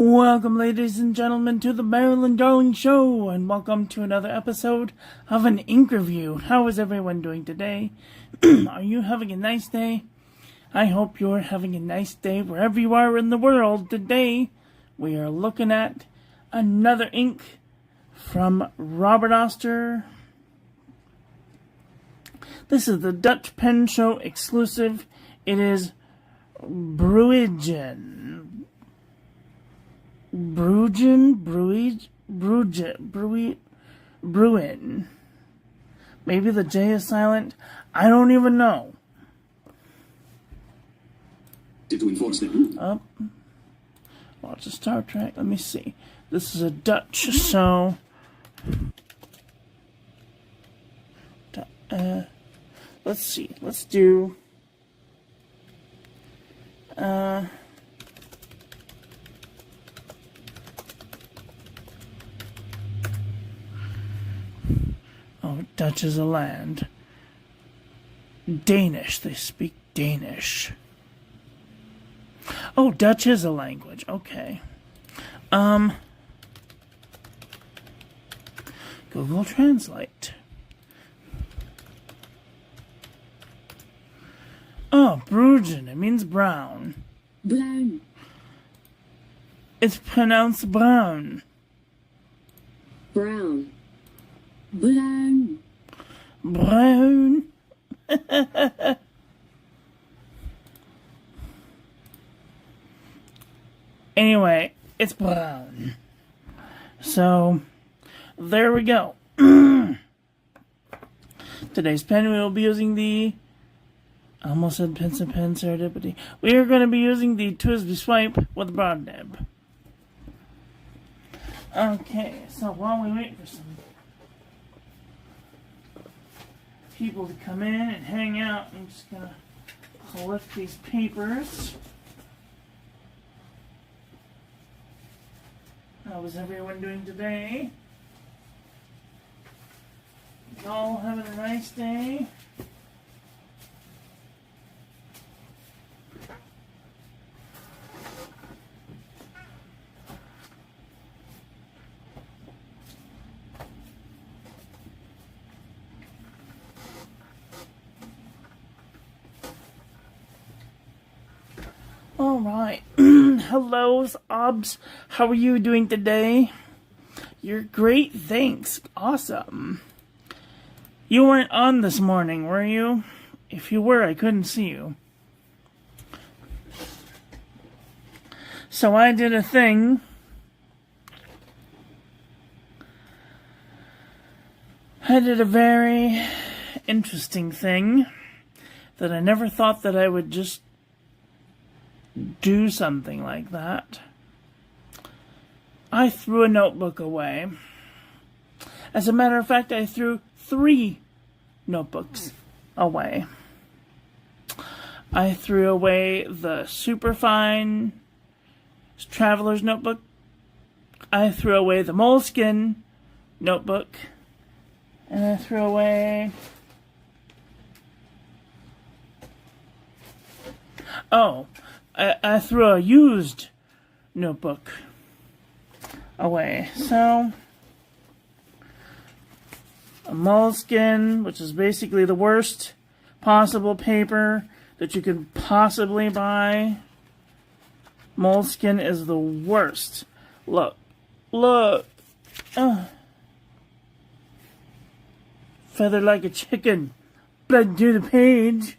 Welcome, ladies and gentlemen, to the Marilyn Darling Show, and welcome to another episode of an ink review. How is everyone doing today? Are you having a nice day? I hope you're having a nice day wherever you are in the world. Today, we are looking at another ink from Robert Oster. This is the Dutch Pen Show exclusive. It is Bruijn. Bruijn. Maybe the J is silent. I don't even know. Oh. Watch the Star Trek. Let me see. This is a Dutch, so... let's see. Let's do... Oh, Dutch is a land. Danish. They speak Danish. Oh, Dutch is a language. Okay. Google Translate. Oh, Bruijn. It means brown. Bruijn. It's pronounced brown. Brown. Bruijn. Bruijn. Anyway, it's brown. So, there we go. Today's pen, we will be using the... I almost said pencil pen serendipity. We are going to be using the Twisby Swipe with a broad nib. Okay, so while we wait for some people to come in and hang out, I'm just going to collect these papers. How is everyone doing today? Y'all having a nice day? Alright. Hello, Obs. How are you doing today? You're great, thanks. Awesome. You weren't on this morning, were you? If you were, I couldn't see you. So I did a thing. I did a very interesting thing that I never thought that I would just do something like that. I threw a notebook away. As a matter of fact, I threw 3 notebooks away. I threw away the Superfine Traveler's Notebook. I threw away the Moleskine notebook. And I threw away... Oh, I threw a used notebook away. So, a Moleskine, which is basically the worst possible paper that you could possibly buy. Moleskine is the worst. Look. Feathered like a chicken. Blood to the page.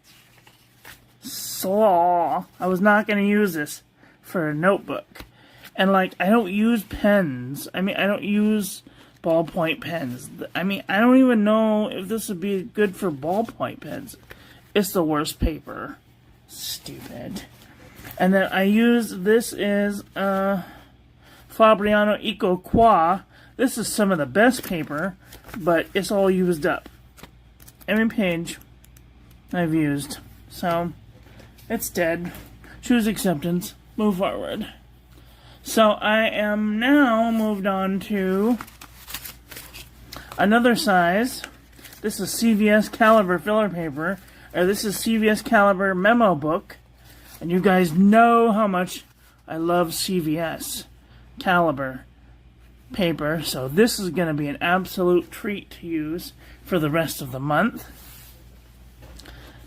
Slaw. I was not going to use this for a notebook. And, like, I don't use pens. I mean, I don't use ballpoint pens. I mean, I don't even know if this would be good for ballpoint pens. It's the worst paper. Stupid. And then I use, this is, Fabriano Eco Qua. This is some of the best paper, but it's all used up. Every page I've used. So, it's dead. Choose acceptance. Move forward. So I am now moved on to another size. This is CVS Caliber filler paper. Or this is CVS Caliber memo book. And you guys know how much I love CVS. caliber paper, so this is going to be an absolute treat to use for the rest of the month.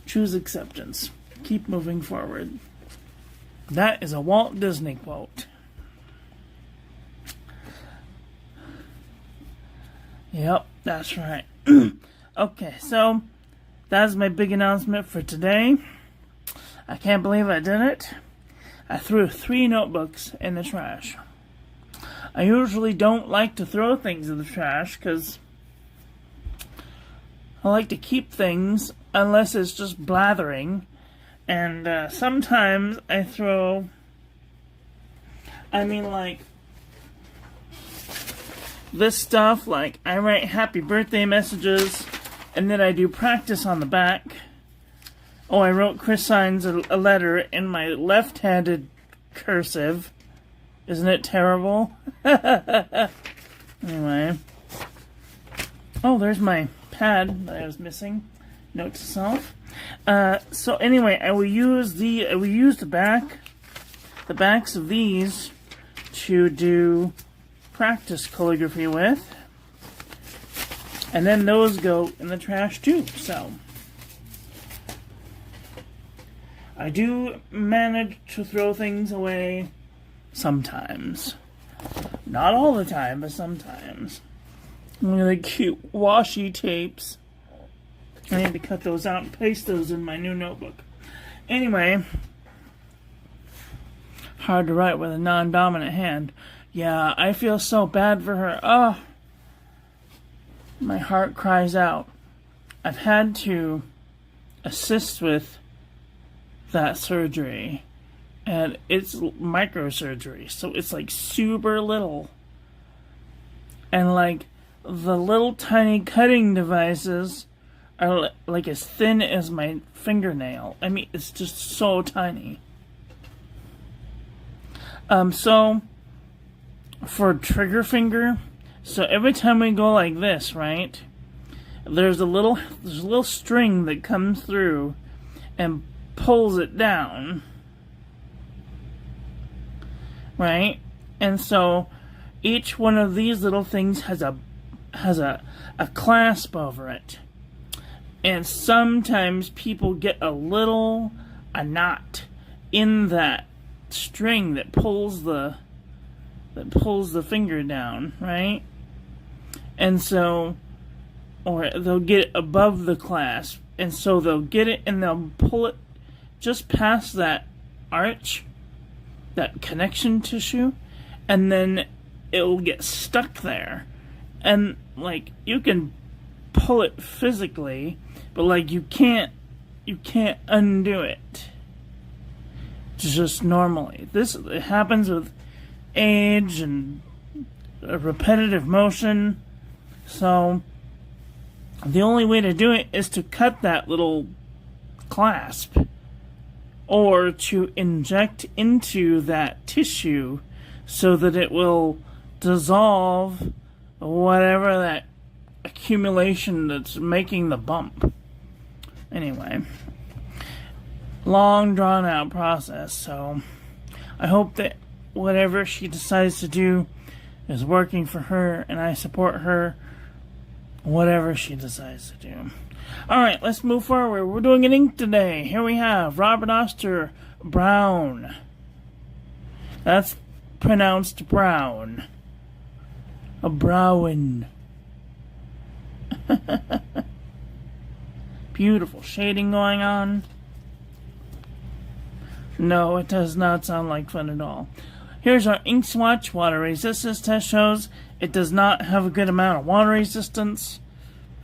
Choose acceptance. Keep moving forward. That is a Walt Disney quote. Yep, that's right. Okay, so that's my big announcement for today. I can't believe I did it. I threw 3 notebooks in the trash. I usually don't like to throw things in the trash because I like to keep things unless it's just blathering. And sometimes I throw, like this stuff, like I write happy birthday messages and then I do practice on the back. Oh, I wrote Chris signs a letter in my left-handed cursive. Isn't it terrible? Anyway. Oh, there's my pad that I was missing. Note to self. So anyway, I will use the backs of these to do practice calligraphy with. And then those go in the trash too, so. I do manage to throw things away sometimes. Not all the time, but sometimes. Really cute washi tapes. I need to cut those out and paste those in my new notebook. Anyway, hard to write with a non-dominant hand. Yeah, I feel so bad for her. Oh, my heart cries out. I've had to assist with that surgery, and it's microsurgery, so it's like super little, and like the little tiny cutting devices are like as thin as my fingernail. I mean, it's just so tiny. So for trigger finger, so every time we go like this, right, there's a little string that comes through and pulls it down, right? And so each one of these little things has a clasp over it, and sometimes people get a knot in that string that pulls the finger down, right? And so, or they'll get it above the clasp, and so they'll get it and they'll pull it just past that arch, that connection tissue, and then it will get stuck there. And like, you can pull it physically, but like you can't undo it just normally. It happens with age and repetitive motion. So the only way to do it is to cut that little clasp, or to inject into that tissue so that it will dissolve whatever that accumulation that's making the bump. Anyway, long drawn out process, so I hope that whatever she decides to do is working for her, and I support her whatever she decides to do. Alright, let's move forward. We're doing an ink today. Here we have Robert Oster Bruijn. That's pronounced brown. A Bruijn. Beautiful shading going on. No, it does not sound like fun at all. Here's our ink swatch. Water resistance test shows it does not have a good amount of water resistance.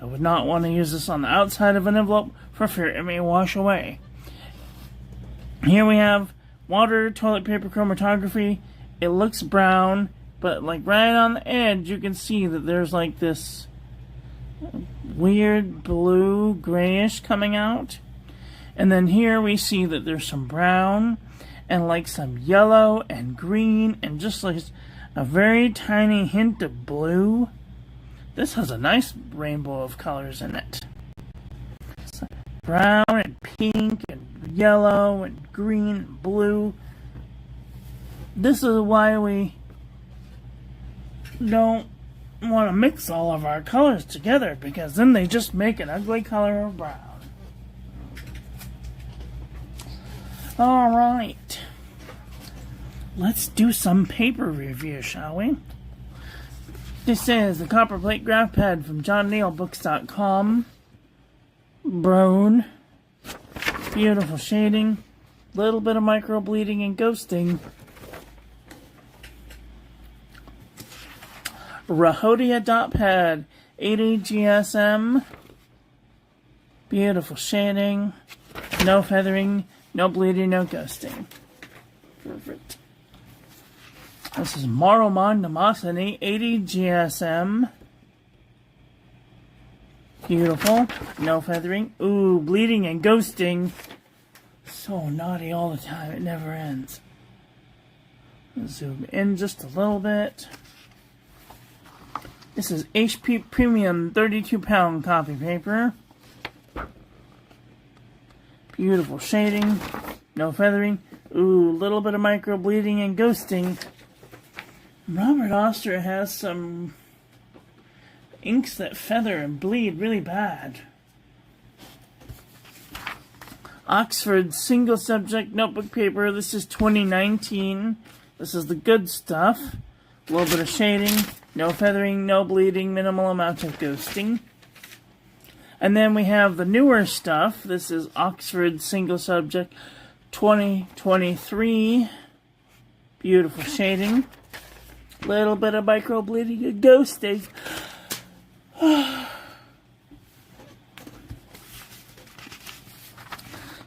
I would not want to use this on the outside of an envelope for fear it may wash away. Here we have water toilet paper chromatography. It looks brown, but like right on the edge you can see that there's like this weird blue grayish coming out. And then here we see that there's some brown and like some yellow and green and just like a very tiny hint of blue. This has a nice rainbow of colors in it. It's brown and pink and yellow and green and blue. This is why we don't want to mix all of our colors together because then they just make an ugly color of brown. Alright. Let's do some paper review, shall we? This is the copper plate graph pad from johnneilbooks.com. Bruijn. Beautiful shading. Little bit of micro bleeding and ghosting. Rhodia dot pad, 80 GSM. Beautiful shading. No feathering, no bleeding, no ghosting. Perfect. This is Maroman Namasani, 80 GSM. Beautiful. No feathering. Ooh, bleeding and ghosting. So naughty all the time. It never ends. Zoom in just a little bit. This is HP Premium 32-pound copy paper. Beautiful shading. No feathering. Ooh, little bit of micro bleeding and ghosting. Robert Oster has some inks that feather and bleed really bad. Oxford single subject notebook paper. This is 2019. This is the good stuff. A little bit of shading. No feathering, no bleeding, minimal amount of ghosting. And then we have the newer stuff. This is Oxford single subject 2023. Beautiful shading. Little bit of micro bleeding and ghosting.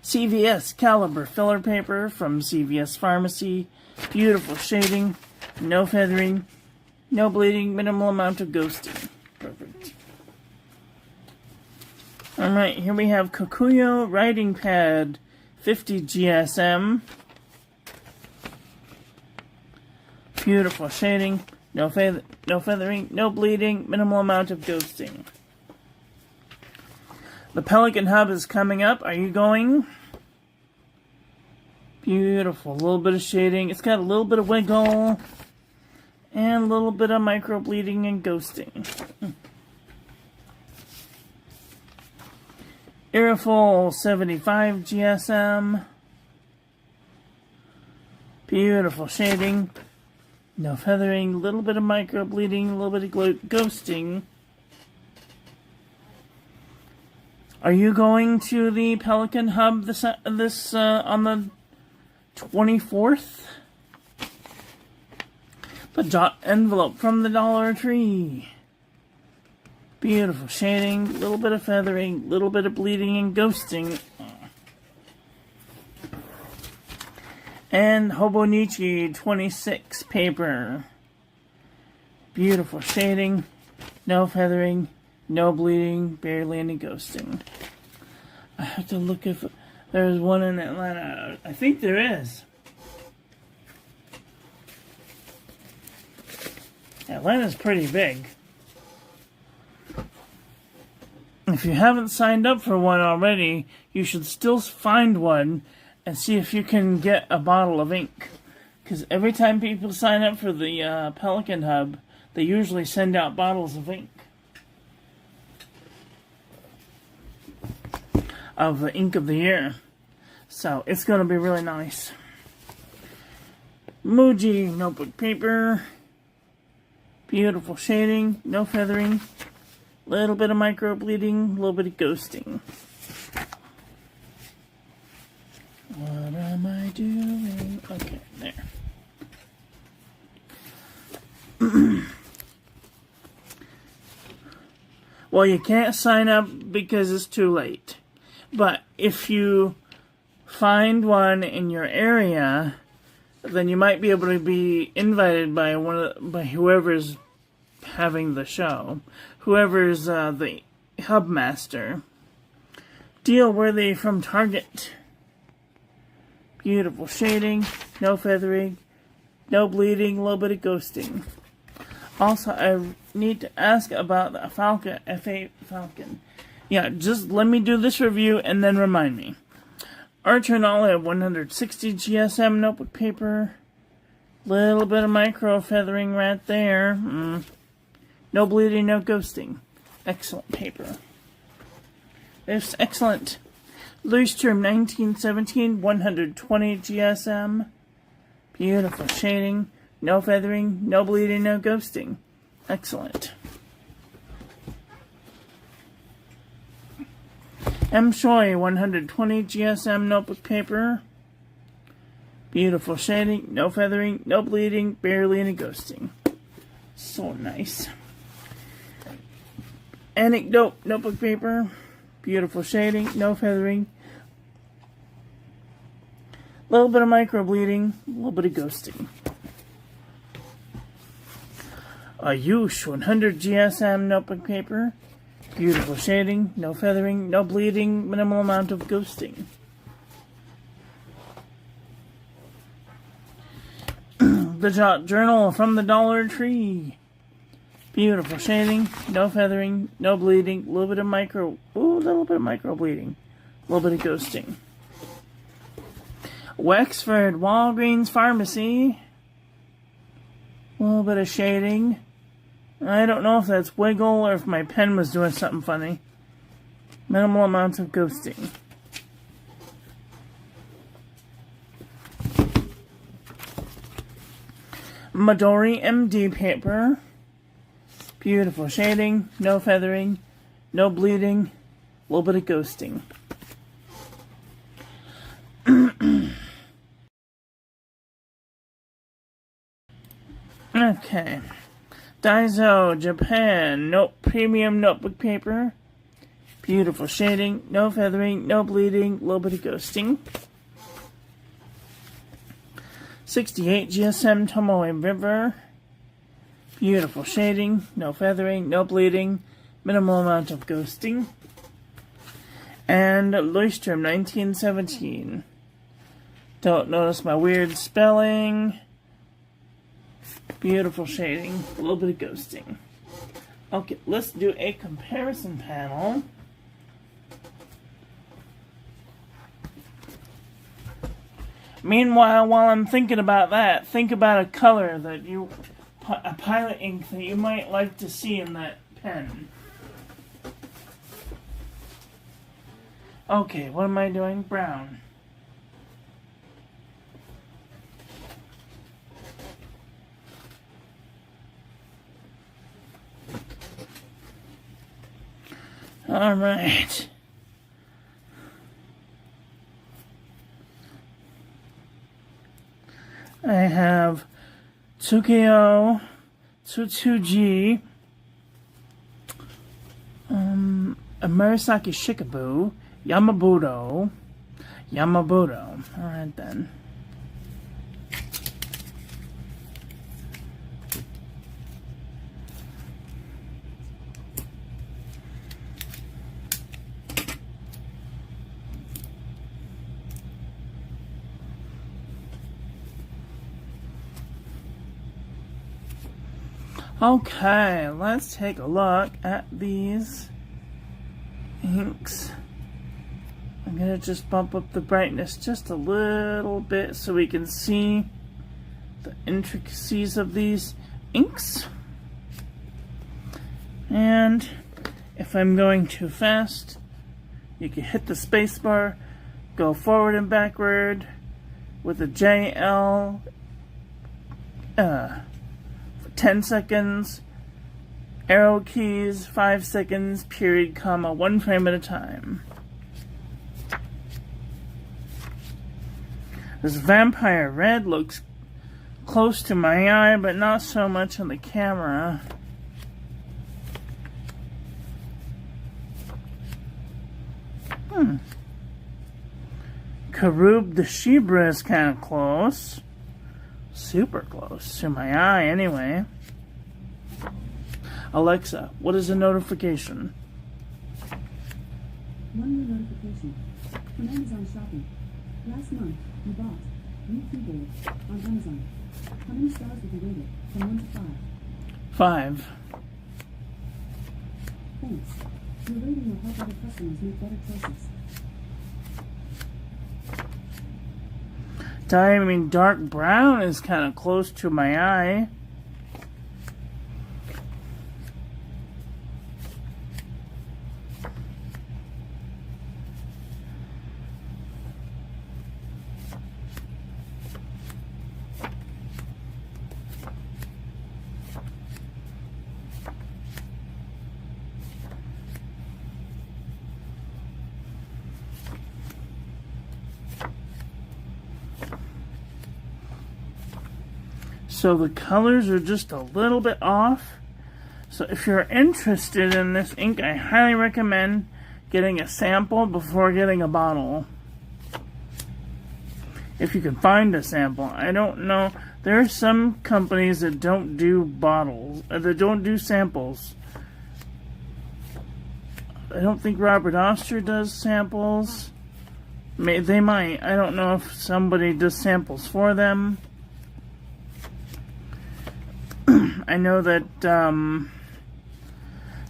CVS Caliber filler paper from CVS Pharmacy. Beautiful shading. No feathering. No bleeding. Minimal amount of ghosting. Perfect. Alright, here we have Kokuyo writing pad. 50 GSM. Beautiful shading. No feathering. No bleeding. Minimal amount of ghosting. The Pelican Hub is coming up. Are you going? Beautiful. A little bit of shading. It's got a little bit of wiggle. And a little bit of micro bleeding and ghosting. Airful 75 GSM. Beautiful shading. No feathering. A little bit of micro bleeding. A little bit of ghosting. Are you going to the Pelican Hub this on the 24th? The envelope from the Dollar Tree. Beautiful shading, little bit of feathering, little bit of bleeding and ghosting. And Hobonichi 26 paper. Beautiful shading, no feathering, no bleeding, barely any ghosting. I have to look if there's one in Atlanta. I think there is. Atlanta's pretty big. If you haven't signed up for one already, you should still find one and see if you can get a bottle of ink. Because every time people sign up for the Pelican Hub, they usually send out bottles of ink. Of the ink of the year. So, it's going to be really nice. Muji notebook paper. Beautiful shading, no feathering, little bit of micro bleeding, a little bit of ghosting. What am I doing? Okay, there. Well, you can't sign up because it's too late. But if you find one in your area, then you might be able to be invited by by whoever's having the show, whoever's the hub master. Deal worthy from Target. Beautiful shading, no feathering, no bleeding, a little bit of ghosting. Also, I need to ask about the Falcon, F8 Falcon. Yeah, just let me do this review and then remind me. Archer and Olive 160 GSM notebook paper. Little bit of micro feathering right there. No bleeding, no ghosting. Excellent paper. It's excellent. Leuchtturm 1917, 120 GSM. Beautiful shading. No feathering, no bleeding, no ghosting. Excellent. M. Choi 120 GSM notebook paper. Beautiful shading, no feathering, no bleeding, barely any ghosting. So nice. Anecdote notebook paper. Beautiful shading, no feathering. A little bit of micro bleeding, a little bit of ghosting. Ayush 100 GSM notebook paper. Beautiful shading, no feathering, no bleeding, minimal amount of ghosting. The Jot Journal from the Dollar Tree. Beautiful shading, no feathering, no bleeding, a little bit of micro bleeding, a little bit of ghosting. Wexford Walgreens Pharmacy. A little bit of shading. I don't know if that's wiggle or if my pen was doing something funny. Minimal amounts of ghosting. Midori MD paper. Beautiful shading, no feathering, no bleeding, a little bit of ghosting. Okay. Daiso Japan premium notebook paper. Beautiful shading, no feathering, no bleeding, a little bit of ghosting. 68 GSM Tomoe River. Beautiful shading, no feathering, no bleeding, minimal amount of ghosting. And Leuchtturm 1917. Don't notice my weird spelling. Beautiful shading, a little bit of ghosting. Okay, let's do a comparison panel. Meanwhile, while I'm thinking about that, think about a color that a pilot ink that you might like to see in that pen. Okay, what am I doing? Brown. All right. I have Tsukio, Tsutsuji, Murasaki Shikabu, Yamabudo. Alright then. Okay, let's take a look at these inks. I'm going to just bump up the brightness just a little bit so we can see the intricacies of these inks. And if I'm going too fast, you can hit the space bar, go forward and backward with the JL for 10 seconds, arrow keys 5 seconds, period, comma, 1 frame at a time. This Vampire Red looks close to my eye, but not so much on the camera. Karub the Shibra is kind of close. Super close to my eye, anyway. Alexa, what is a notification? One new notification from Amazon Shopping. Last month, you bought new keyboard on Amazon. How many stars would you rate it from 1 to 5? 5. Thanks. Your rating will help other customers make better choices. dye. I mean, dark brown is kind of close to my eye. So the colors are just a little bit off. So if you're interested in this ink, I highly recommend getting a sample before getting a bottle. If you can find a sample. I don't know. There are some companies that don't do bottles, that don't do samples. I don't think Robert Oster does samples. They might. I don't know if somebody does samples for them. I know that,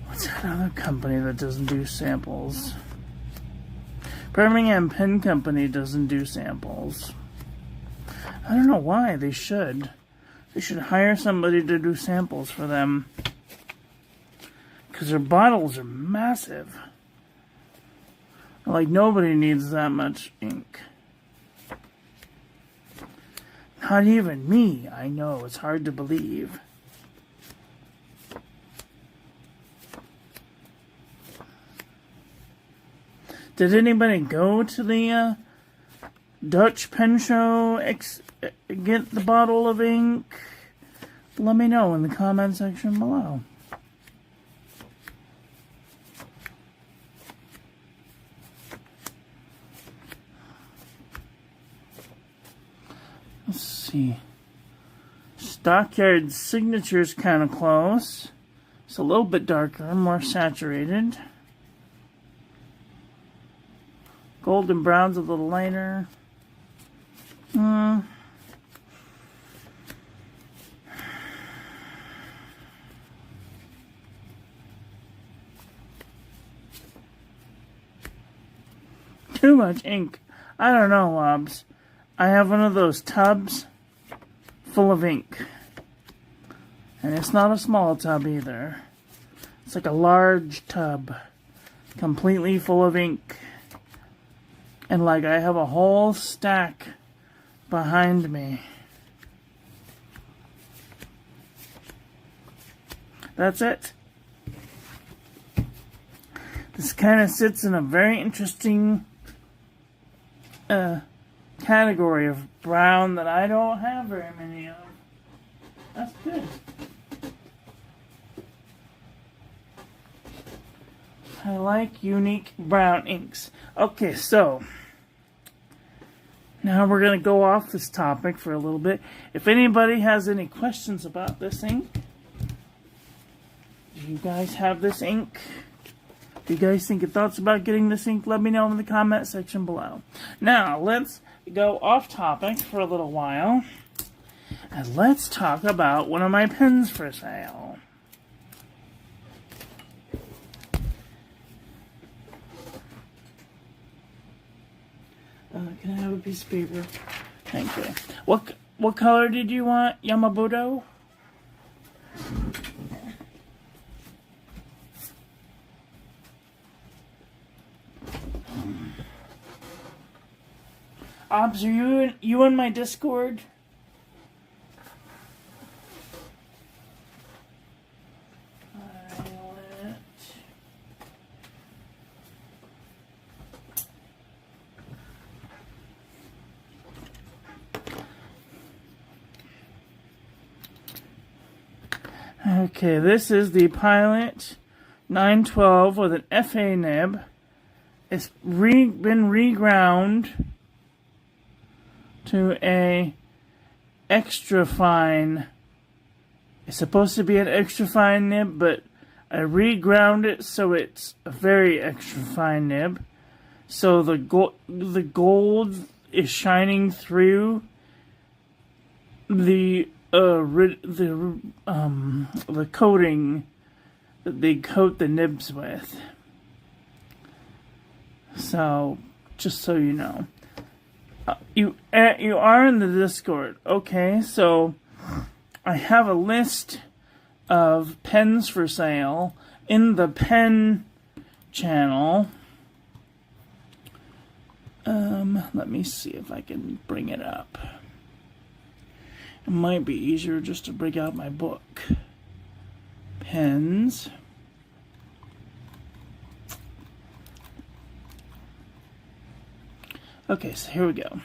what's that other company that doesn't do samples? Birmingham Pen Company doesn't do samples. I don't know why. They should. They should hire somebody to do samples for them. Because their bottles are massive. Like, nobody needs that much ink. Not even me. I know, it's hard to believe. Did anybody go to the Dutch pen show, get the bottle of ink? Let me know in the comment section below. Let's see. Stockyard Signature's kind of close. It's a little bit darker, more saturated. Golden brown's a little lighter. Too much ink. I don't know, Lobs. I have one of those tubs full of ink. And it's not a small tub either. It's like a large tub. Completely full of ink. And like I have a whole stack behind me. That's it. This kind of sits in a very interesting category of brown that I don't have very many of. That's good. I like unique brown inks. Okay, so now we're going to go off this topic for a little bit. If anybody has any questions about this ink, do you guys have this ink? Do you guys think of thoughts about getting this ink? Let me know in the comment section below. Now, let's go off topic for a little while. And let's talk about one of my pens for sale. Can I have a piece of paper? Thank you. What color did you want, Yamabudo? Obs, are you in my Discord? Okay, this is the Pilot 912 with an FA nib. It's been reground to a extra fine. It's supposed to be an extra fine nib, but I reground it so it's a very extra fine nib. So the gold is shining through the coating that they coat the nibs with. So, just so you know. You are in the Discord. Okay, so I have a list of pens for sale in the pen channel. Let me see if I can bring it up. It might be easier just to bring out my book. Pens. Okay, so here we go.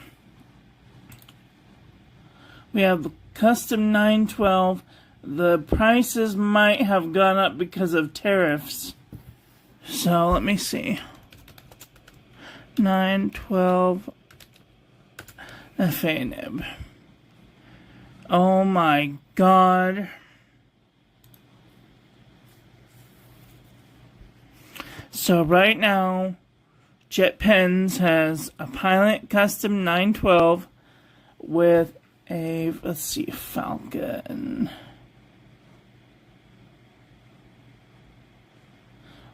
We have the custom 912. The prices might have gone up because of tariffs. So let me see. 912 FA nib. Oh my god. So right now, Jet Pens has a Pilot Custom 912 with a, let's see, Falcon.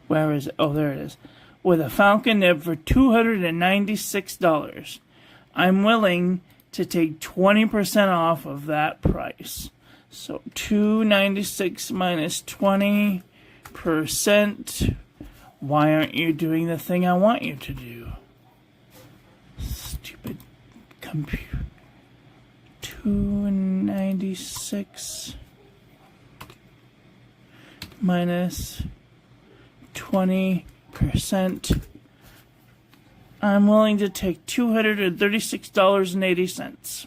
Where is it? Oh, there it is. With a Falcon nib for $296. I'm willing to take 20% off of that price. So $296 minus 20%. Why aren't you doing the thing I want you to do? Stupid computer. $296 minus 20%. I'm willing to take $236.80.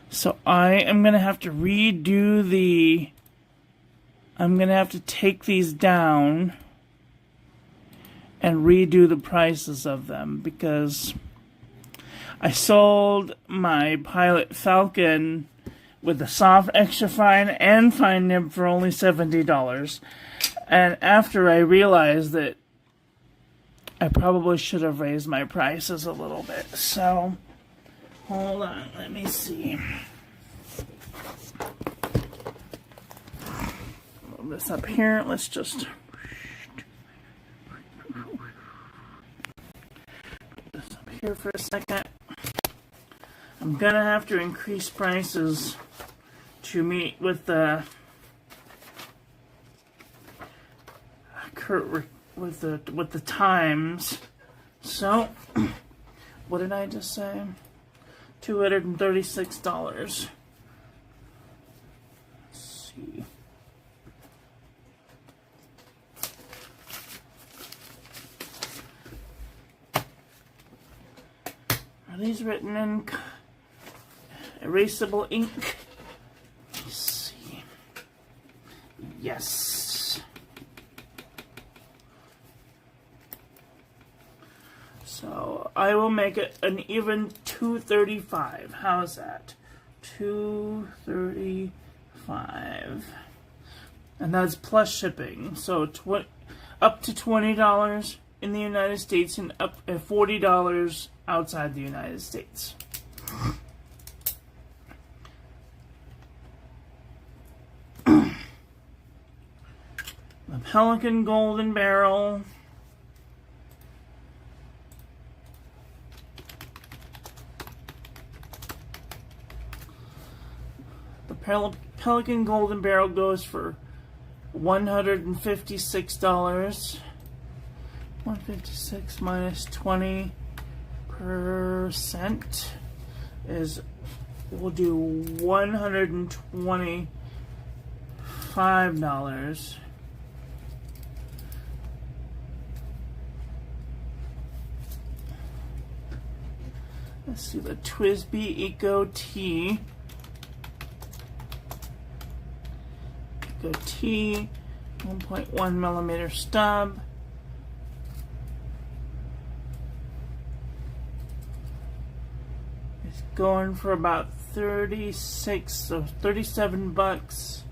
So I am going to have to redo the... I'm going to have to take these down and redo the prices of them because I sold my Pilot Falcon with the soft, extra fine, and fine nib for only $70. And after I realized that I probably should have raised my prices a little bit. So, hold on, let me see. Move this up here. Let's just put this up here for a second. I'm gonna have to increase prices to meet with the with the times. So, what did I just say? $236. Let's see. Are these written in erasable ink? Let's see. Yes. So I will make it an even $235. How's that? $235, and that's plus shipping. So up to $20 in the United States and up to $40 outside the United States. The Pelican Golden Barrel. Pelican Golden Barrel goes for $156. 156 minus 20% is, we'll do $125. Let's see, the Twisby Eco Tea. T 1.1 millimeter stub. It's going for about 36, so 37 bucks.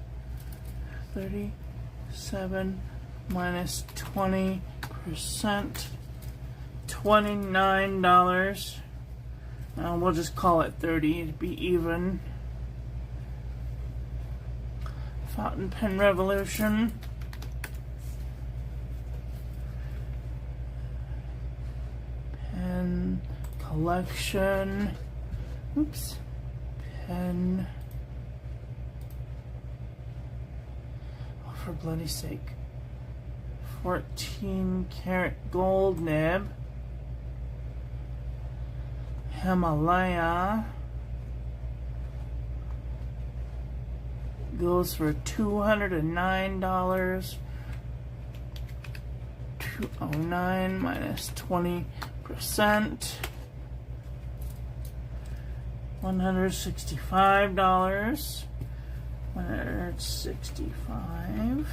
37 minus 20%, $29. We'll just call it 30 to be even. Fountain Pen Revolution. Pen collection. Oops. Pen. Oh, for bloody sake. 14 karat gold nib. Himalaya. Goes for $209. 209 minus 20%. $165. 165.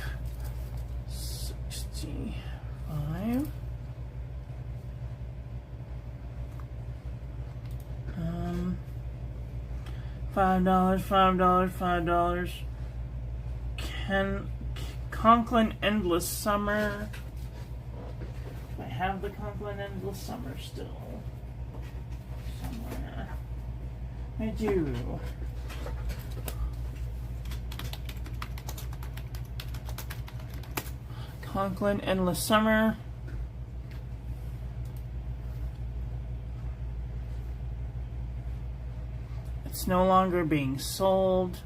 65. $5. Conklin Endless Summer. I have the Conklin Endless Summer still. Somewhere. I do. Conklin Endless Summer. It's no longer being sold.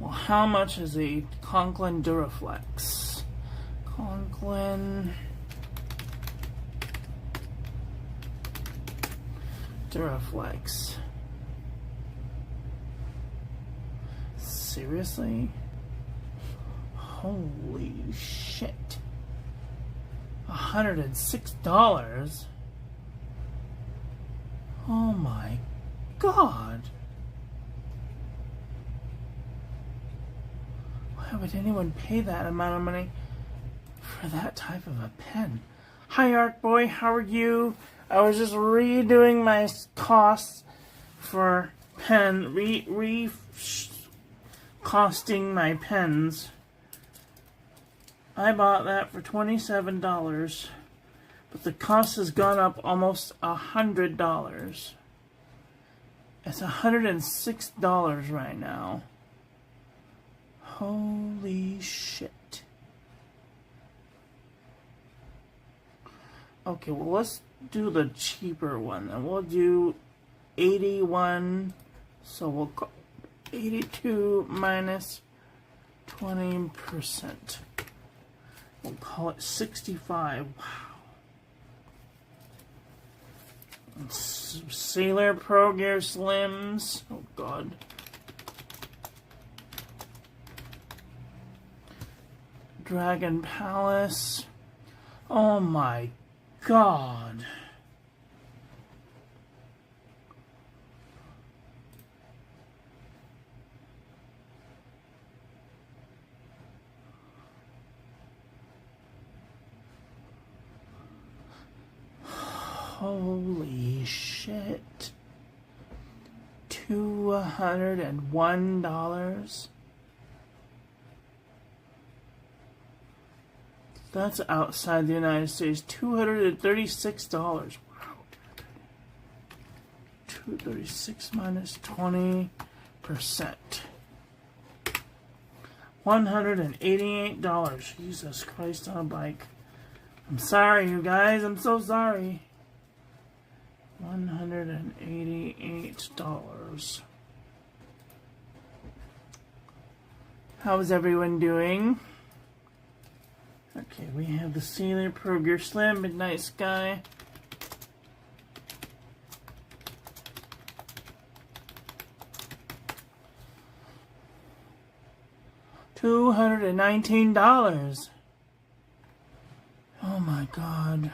Well, how much is a Conklin Duraflex? Conklin Duraflex. Seriously? Holy shit. $106? Oh my god. Why would anyone pay that amount of money for that type of a pen? Hi Arc Boy, how are you? I was just redoing my costs for pen, costing my pens. I bought that for $27, but the cost has gone up almost $100. It's $106 right now. Holy shit. Okay, well let's do the cheaper one. And we'll do 81. So we'll call 82 minus 20%. We'll call it 65. Wow. Sailor Pro Gear Slims. Oh god. Dragon Palace. Oh my god. Holy shit. $201. That's outside the United States. $236. Wow. 236 minus 20%. $188. Jesus Christ on a bike. I'm sorry, you guys. I'm so sorry. $188. How's everyone doing? Okay, we have the Sailor Pro Gear Slim Midnight Sky. $219. Oh my god.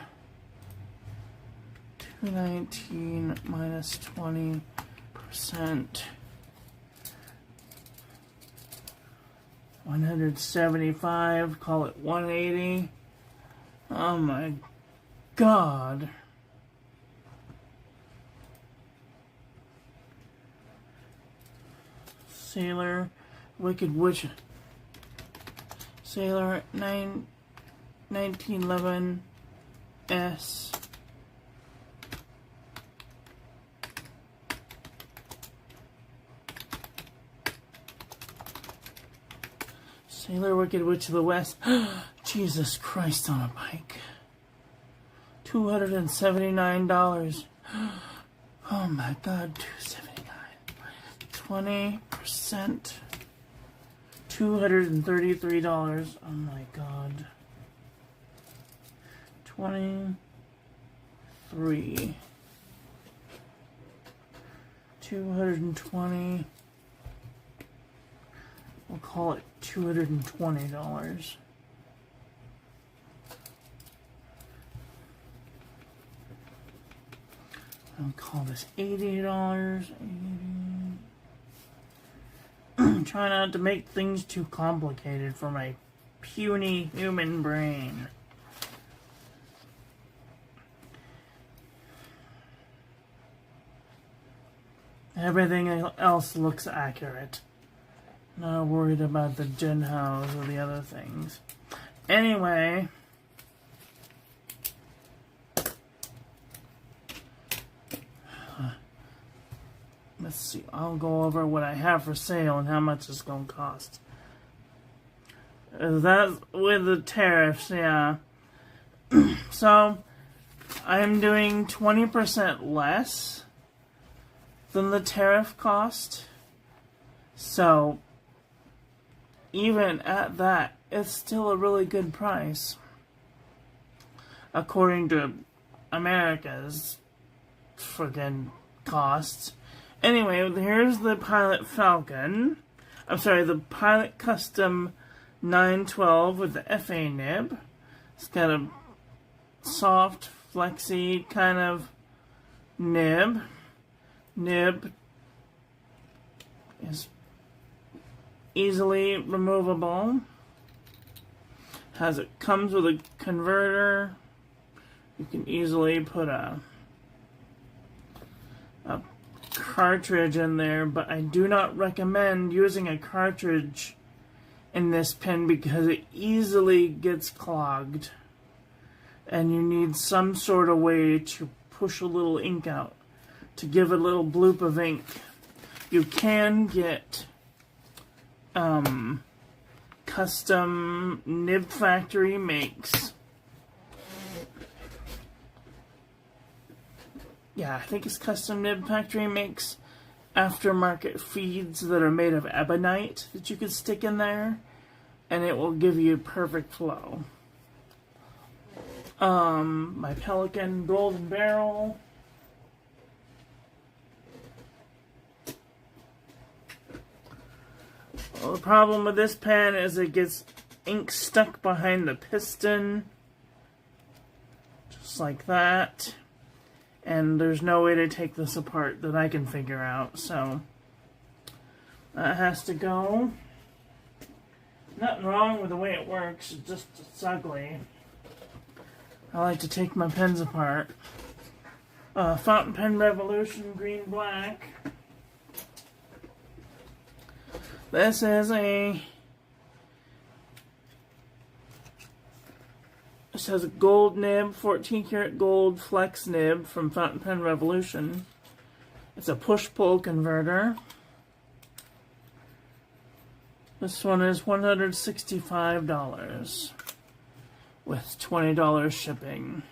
219 minus 20%. $175, call it 180. Oh my god. Sailor Wicked Witch. Sailor 1911 S. Sailor Wicked Witch of the West. Jesus Christ on a bike. $279. Oh my god, $279. 20%. $233. Oh my god. 23. 220. We'll call it $220. I'll call this $80. 80. Try not to make things too complicated for my puny human brain. Everything else looks accurate. Not worried about the gin house or the other things. Anyway, let's see. I'll go over what I have for sale and how much it's going to cost. That's with the tariffs, yeah. So, I'm doing 20% less than the tariff cost. So, even at that, it's still a really good price. According to America's friggin' costs. Anyway, here's the Pilot Falcon. I'm sorry, the Pilot Custom 912 with the FA nib. It's got a soft, flexy kind of nib. Nib is easily removable. Comes with a converter. You can easily put a cartridge in there, but I do not recommend using a cartridge in this pen because it easily gets clogged and you need some sort of way to push a little ink out to give a little bloop of ink. You can get custom nib factory makes. Yeah, I think it's custom nib factory makes aftermarket feeds that are made of ebonite that you can stick in there and it will give you perfect flow. My Pelican Golden Barrel. Well, the problem with this pen is it gets ink stuck behind the piston. Just like that. And there's no way to take this apart that I can figure out. So, that has to go. Nothing wrong with the way it works. It's ugly. I like to take my pens apart. Fountain Pen Revolution Green Black. This is this has a gold nib, 14 karat gold flex nib from Fountain Pen Revolution. It's a push-pull converter. This one is $165 with $20 shipping.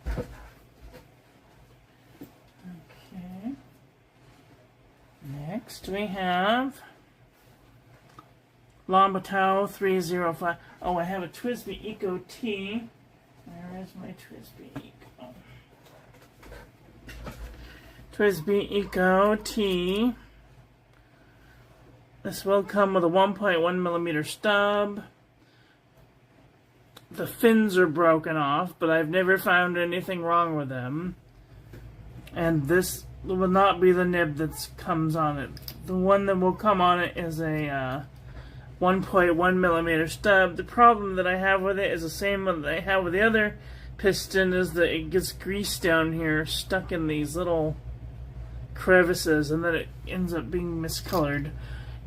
Okay. Next we have Lombatow 305. Oh, I have a TWSBI Eco T. Where is my TWSBI Eco? TWSBI Eco T. This will come with a 1.1 millimeter stub. The fins are broken off, but I've never found anything wrong with them. And this will not be the nib that comes on it. The one that will come on it is a 1.1 millimeter stub. The problem that I have with it is the same one that I have with the other piston, is that it gets grease down here stuck in these little crevices and then it ends up being miscolored.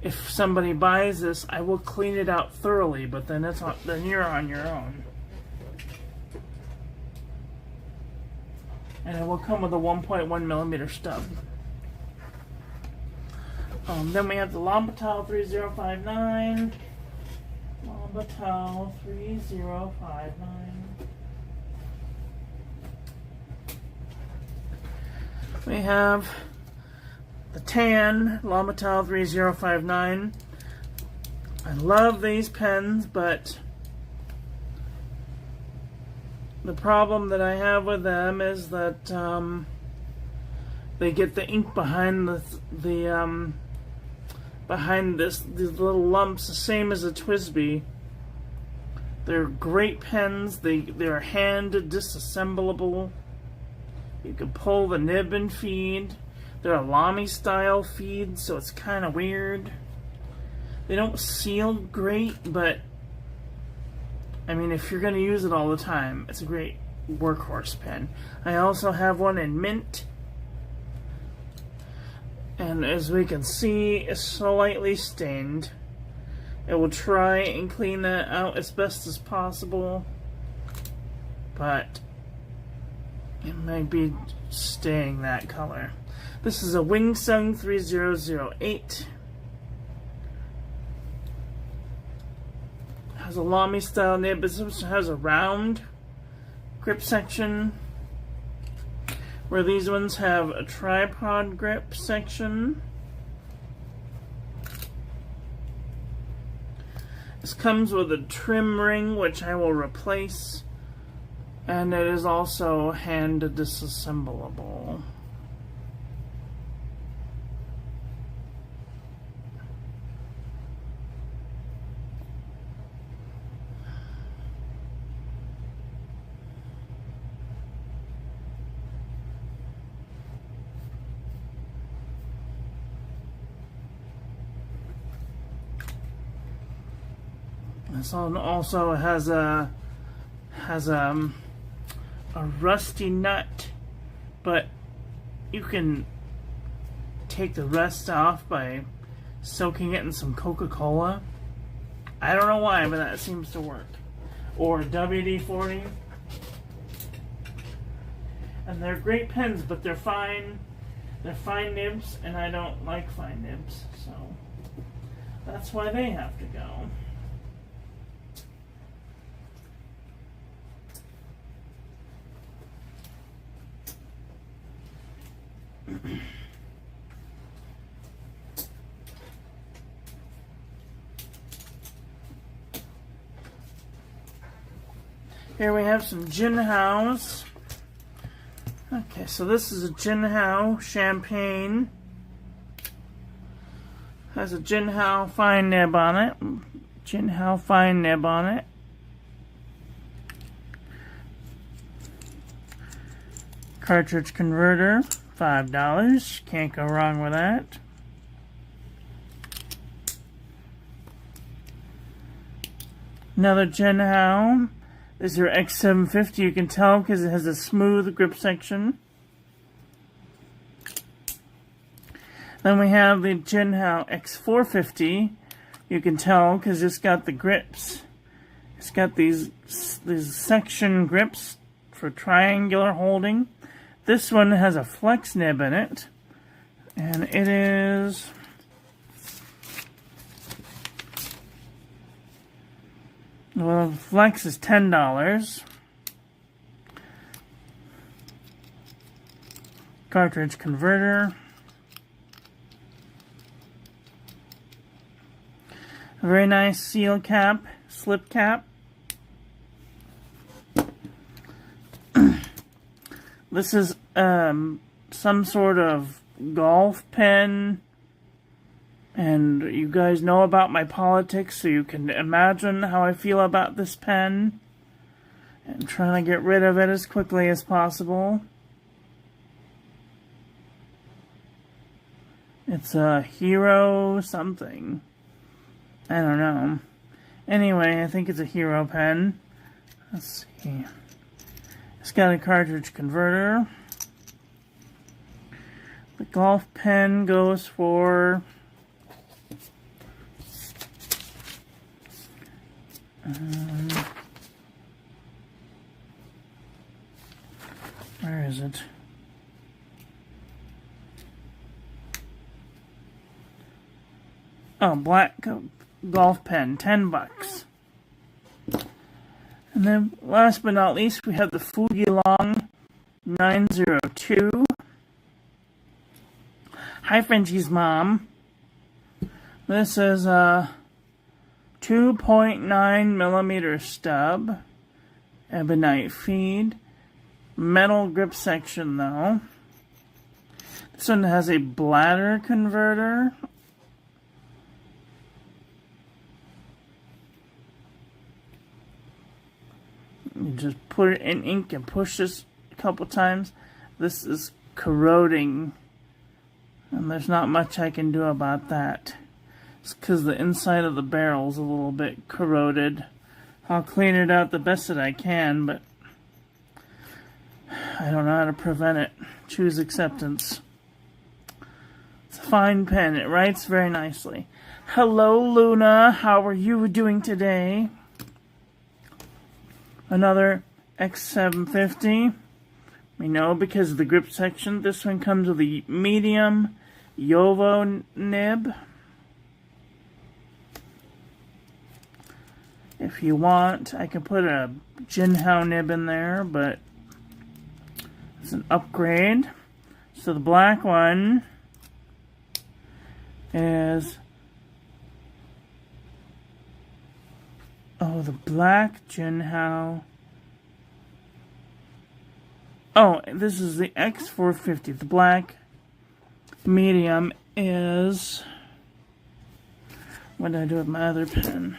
If somebody buys this, I will clean it out thoroughly, but then then you're on your own. And it will come with a 1.1 millimeter stub. Then we have the Lombatow 3059. Lombatow 3059. We have the tan Lomatel 3059. I love these pens, but the problem that I have with them is that they get the ink behind behind these little lumps, the same as a TWSBI. They're great pens. They're hand disassemblable. You can pull the nib and feed. They're a Lamy style feed, so it's kind of weird. They don't seal great, but I mean, if you're going to use it all the time, it's a great workhorse pen. I also have one in mint, and as we can see, it's slightly stained. I will try and clean that out as best as possible, but it might be staying that color. This is a Wingsung 3008. Has a Lamy style nib, but this has a round grip section, where these ones have a tripod grip section. This comes with a trim ring, which I will replace, and it is also hand disassemblable. This one also has a rusty nut, but you can take the rust off by soaking it in some Coca-Cola. I don't know why, but that seems to work. Or WD-40. And they're great pens, but they're fine. They're fine nibs, and I don't like fine nibs, so that's why they have to go. Here we have some Jinhaos. Okay, so this is a Jinhao Champagne. Has a Jinhao fine nib on it. Jinhao fine nib on it. Cartridge converter, $5. Can't go wrong with that. Another Jinhao. This is your X750. You can tell because it has a smooth grip section. Then we have the Jinhao X450. You can tell because it's got the grips. It's got these section grips for triangular holding. This one has a flex nib in it, and it is well, flex is $10. Cartridge converter. A very nice seal cap, slip cap. This is some sort of golf pen, and you guys know about my politics, so you can imagine how I feel about this pen. I'm trying to get rid of it as quickly as possible. It's a Hero something. I don't know. Anyway, I think it's a Hero pen. Let's see. It's got a cartridge converter. The golf pen goes for where is it? Oh, black golf pen, $10. And then, last but not least, we have the Fugilong 902. Hi, Frenchie's mom. This is a 2.9 millimeter stub. Ebonite feed. Metal grip section though. This one has a bladder converter. You just put it in ink and push this a couple times. This is corroding, and there's not much I can do about that. It's because the inside of the barrel is a little bit corroded. I'll clean it out the best that I can, but I don't know how to prevent it. Choose acceptance. It's a fine pen. It writes very nicely. Hello, Luna. How are you doing today? Another X750. We know because of the grip section. This one comes with a medium Yovo nib. If you want, I can put a Jinhao nib in there, but it's an upgrade. So the black one is... Oh, the black Jinhao. Oh, this is the X450. The black medium is... What did I do with my other pen?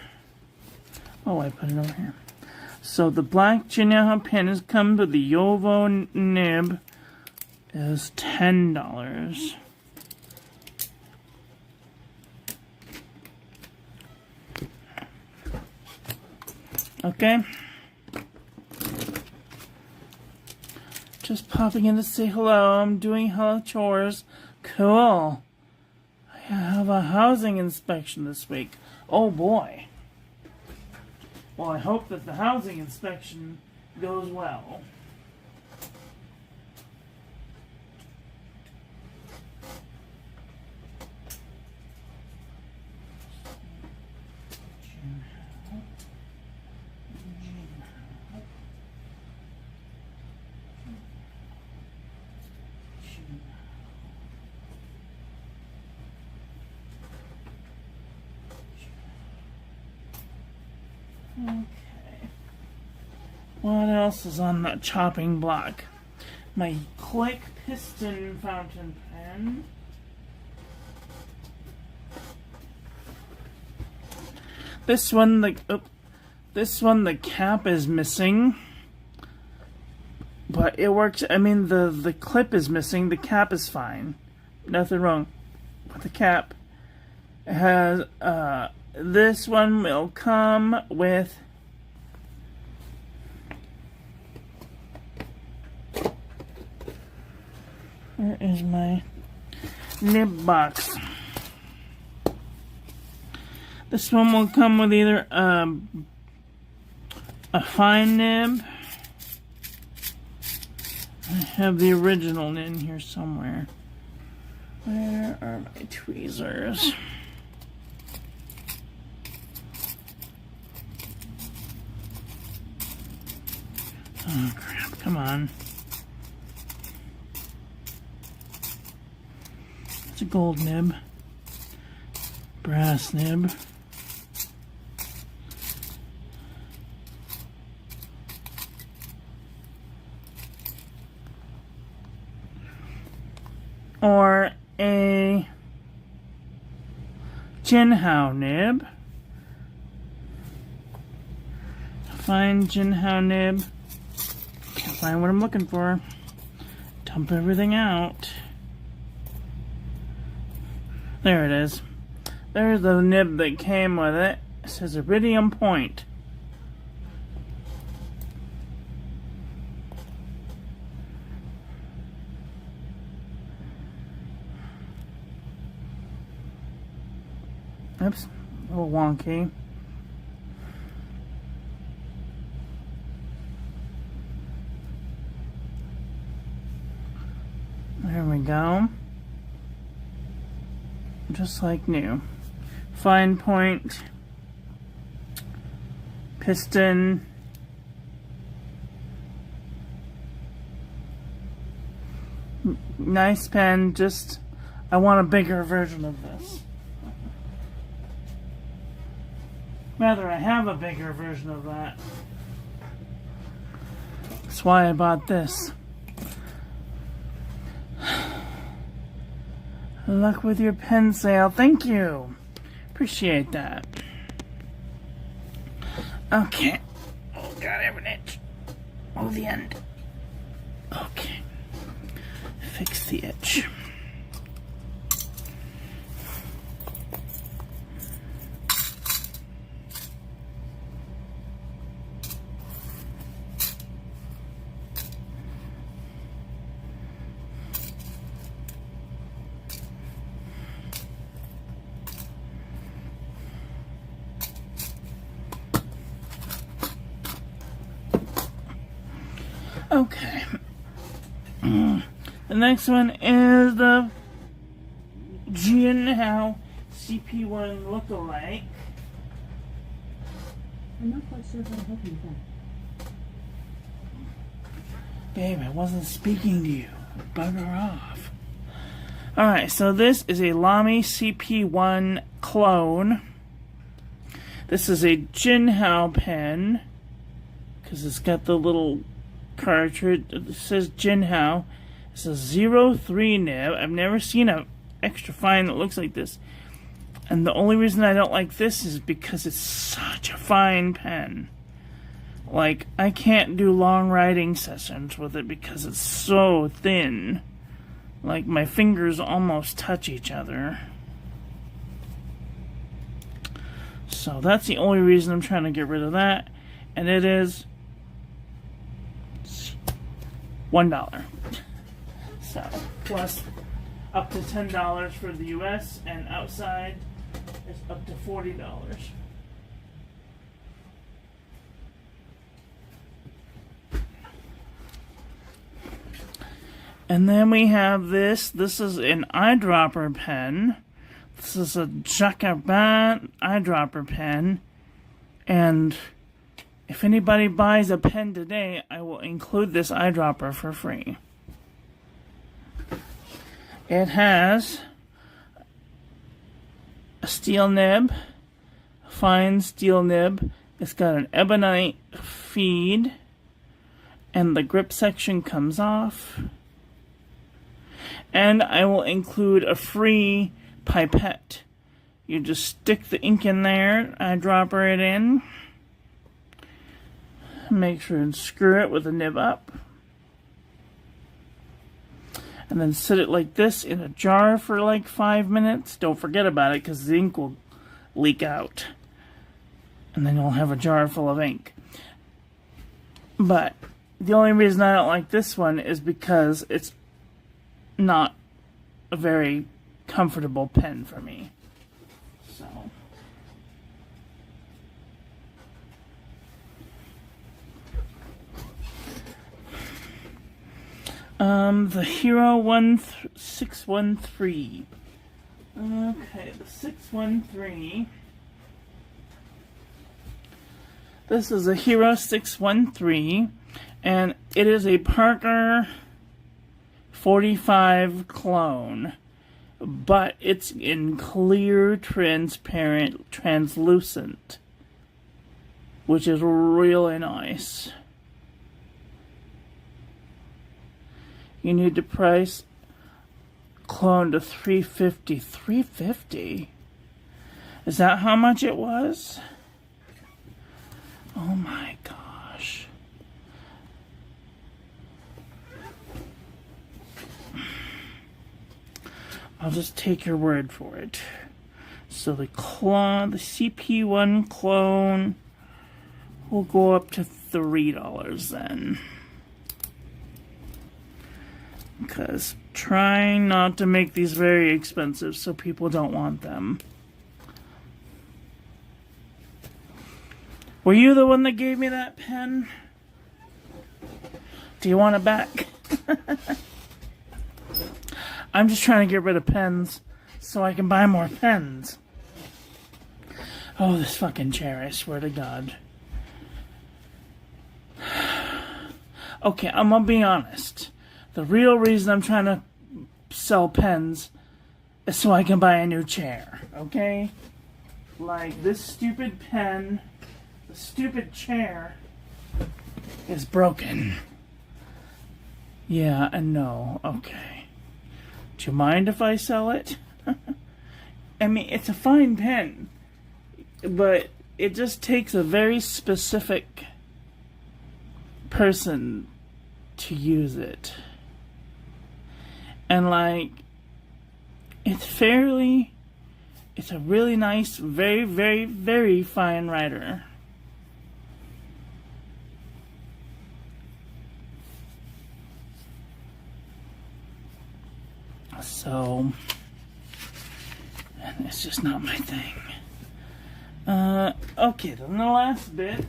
Oh, I put it over here. So the black Jinhao pen comes with the Yovo nib is $10. Okay. Just popping in to say hello. I'm doing hello chores. Cool. I have a housing inspection this week. Oh boy. Well, I hope that the housing inspection goes well. Okay. What else is on that chopping block? My Click piston fountain pen. This one, the cap is missing, but it works. I mean, the clip is missing. The cap is fine. Nothing wrong with the cap. It has this one will come with where is my nib box? This one will come with either a fine nib. I have the original in here somewhere. Where are my tweezers? Oh crap, come on. It's a gold nib. Brass nib. Or a Jinhao nib. Fine Jinhao nib. Can't find what I'm looking for. Dump everything out. There it is. There's the nib that came with it. It says Iridium Point. Oops, a little wonky. There we go. Just like new. Fine point. Piston. Nice pen, just I want a bigger version of this. Rather, I have a bigger version of that. That's why I bought this. Luck with your pen sale. Thank you. Appreciate that. Okay. Oh, God, I have an itch. Oh, the end. Okay. Fix the itch. Okay. The next one is the Jinhao CP1 lookalike. I'm not quite sure how to help you with that. Babe, I wasn't speaking to you. Bugger off. Alright, so this is a Lamy CP1 clone. This is a Jinhao pen, because it's got the little cartridge. It says Jinhao. It's a 03 nib. I've never seen an extra fine that looks like this. And the only reason I don't like this is because it's such a fine pen. Like, I can't do long writing sessions with it because it's so thin. Like, my fingers almost touch each other. So that's the only reason I'm trying to get rid of that. And it is $1. So, plus up to $10 for the US, and outside is up to $40. And then we have this. This is an eyedropper pen. This is a Jacobin eyedropper pen. And if anybody buys a pen today, I will include this eyedropper for free. It has a steel nib, a fine steel nib. It's got an ebonite feed, and the grip section comes off. And I will include a free pipette. You just stick the ink in there, eyedropper it in. Make sure and screw it with the nib up. And then set it like this in a jar for like 5 minutes. Don't forget about it because the ink will leak out. And then you'll have a jar full of ink. But the only reason I don't like this one is because it's not a very comfortable pen for me. So. The Hero 613. Okay, the 613. This is a Hero 613, and it is a Parker 45 clone, but it's in clear, transparent, translucent, which is really nice. You need to price clone to $350. $350? Is that how much it was? Oh my gosh. I'll just take your word for it. So the CP1 clone will go up to $3 then. Because trying not to make these very expensive so people don't want them. Were you the one that gave me that pen? Do you want it back? I'm just trying to get rid of pens so I can buy more pens. Oh, this fucking chair, I swear to God. Okay, I'm gonna be honest. The real reason I'm trying to sell pens so I can buy a new chair, okay? Like, this stupid pen, the stupid chair is broken. Yeah, and no, okay. Do you mind if I sell it? I mean, it's a fine pen, but it just takes a very specific person to use it. And like, it's a really nice, very, very, very fine writer. So, and it's just not my thing. Okay, then the last bit.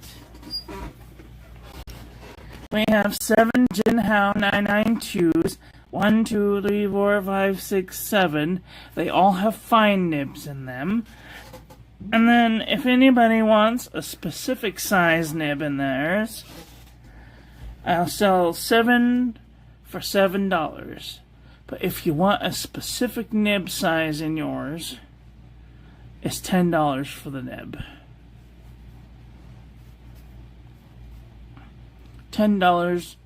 We have 7 Jinhao 992s. 1, 2, 3, 4, 5, 6, 7. They all have fine nibs in them. And then, if anybody wants a specific size nib in theirs, I'll sell 7 for $7. But if you want a specific nib size in yours, it's $10 for the nib. $10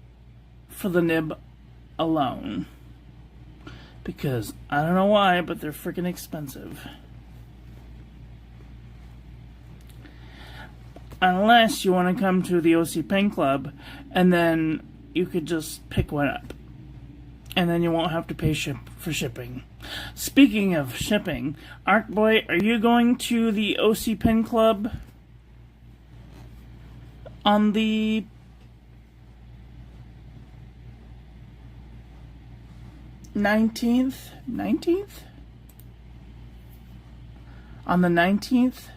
for the nib alone. Because, I don't know why, but they're freaking expensive. Unless you want to come to the OC Pen Club, and then you could just pick one up. And then you won't have to pay for shipping. Speaking of shipping, Arcboy, are you going to the OC Pen Club on the 19th? 19th? On the 19th?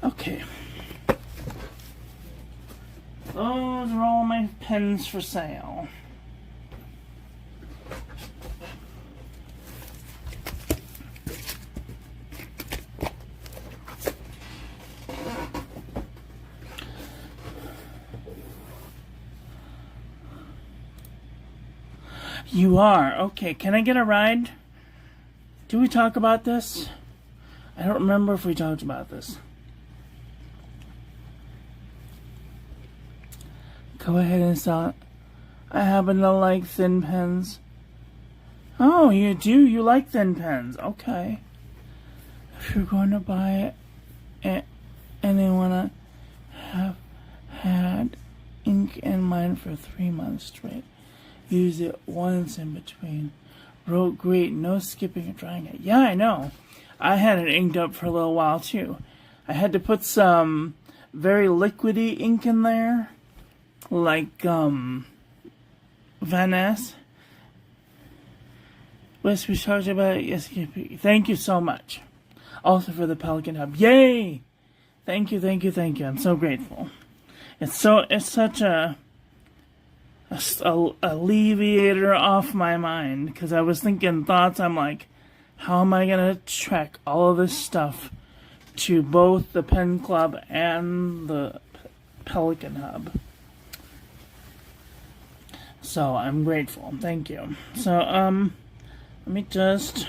Okay. Those are all my pens for sale. You are? Okay, can I get a ride? Did we talk about this? I don't remember if we talked about this. Go ahead and sell it. I happen to like thin pens. Oh, you do? You like thin pens? Okay. If you're going to buy it and they want to have had ink in mine for 3 months straight, use it once in between. Wrote great, no skipping or drying it. Yeah, I know. I had it inked up for a little while too. I had to put some very liquidy ink in there. Like, Van Ness. Wes, we talked about it. Yes, thank you so much. Also for the Pelican Hub. Yay! Thank you, thank you, thank you. I'm so grateful. It's such a alleviator off my mind. Because I was thinking thoughts. I'm like, how am I going to track all of this stuff to both the Pen Club and the Pelican Hub? So, I'm grateful. Thank you. So, let me just...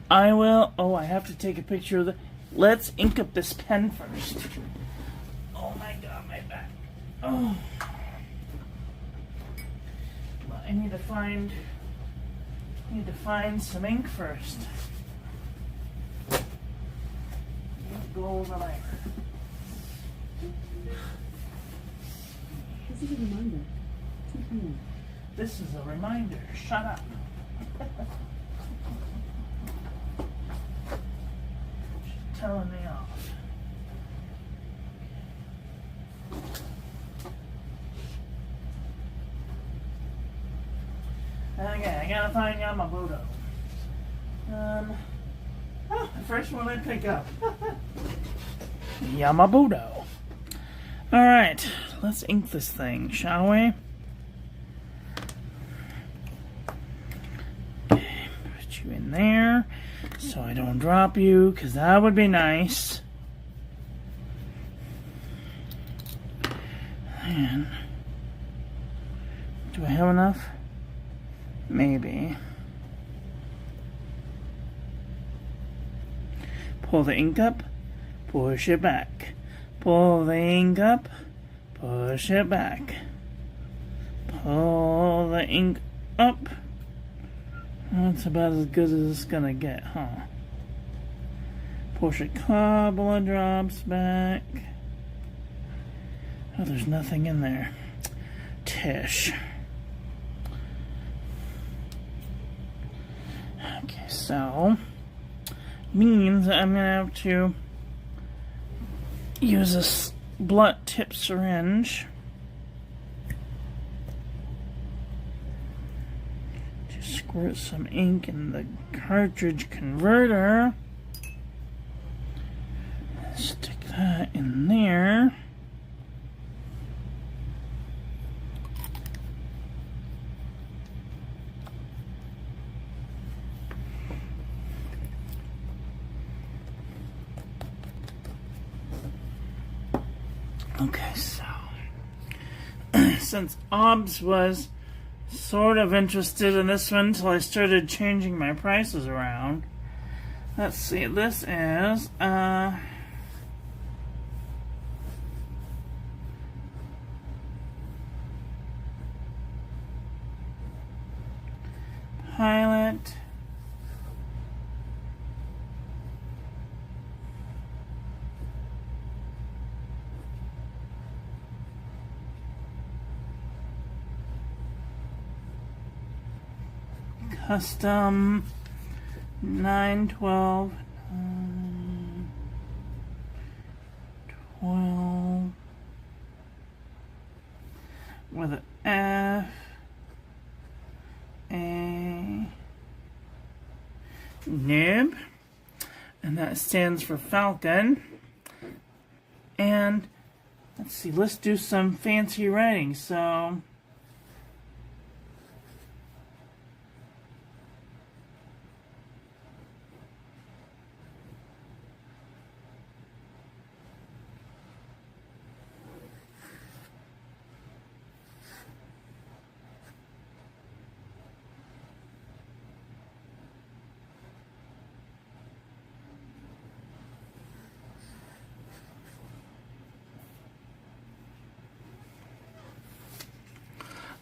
I have to take a picture of the... Let's ink up this pen first. Oh my god, my back. Oh. Well, I need to find some ink first. Go over there. This is a reminder. 2 p.m. This is a reminder. Shut up. She's telling me off. Okay, I gotta find Yamabudo. The first one I pick up. Yamabudo. Alright, let's ink this thing, shall we? Okay, put you in there so I don't drop you, because that would be nice. And do I have enough? Maybe. Pull the ink up, push it back. Pull the ink up, push it back. Pull the ink up. That's about as good as it's gonna get, huh? Push a couple of drops back. Oh, there's nothing in there. Tish. Okay, so means that I'm gonna have to use a blunt tip syringe to squirt some ink in the cartridge converter. Stick that in there. Okay, so since OBS was sort of interested in this one until I started changing my prices around. Let's see, this is Pilot. Custom 912 12 with an F A nib, and that stands for Falcon. And let's see, let's do some fancy writing. So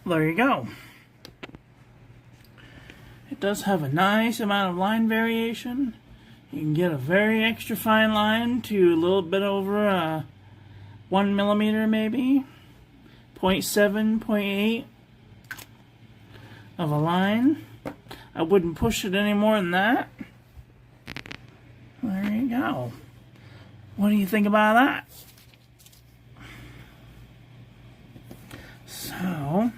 there you go. It does have a nice amount of line variation. You can get a very extra fine line to a little bit over 1 millimeter maybe. 0.7, 0.8 of a line. I wouldn't push it any more than that. There you go. What do you think about that? So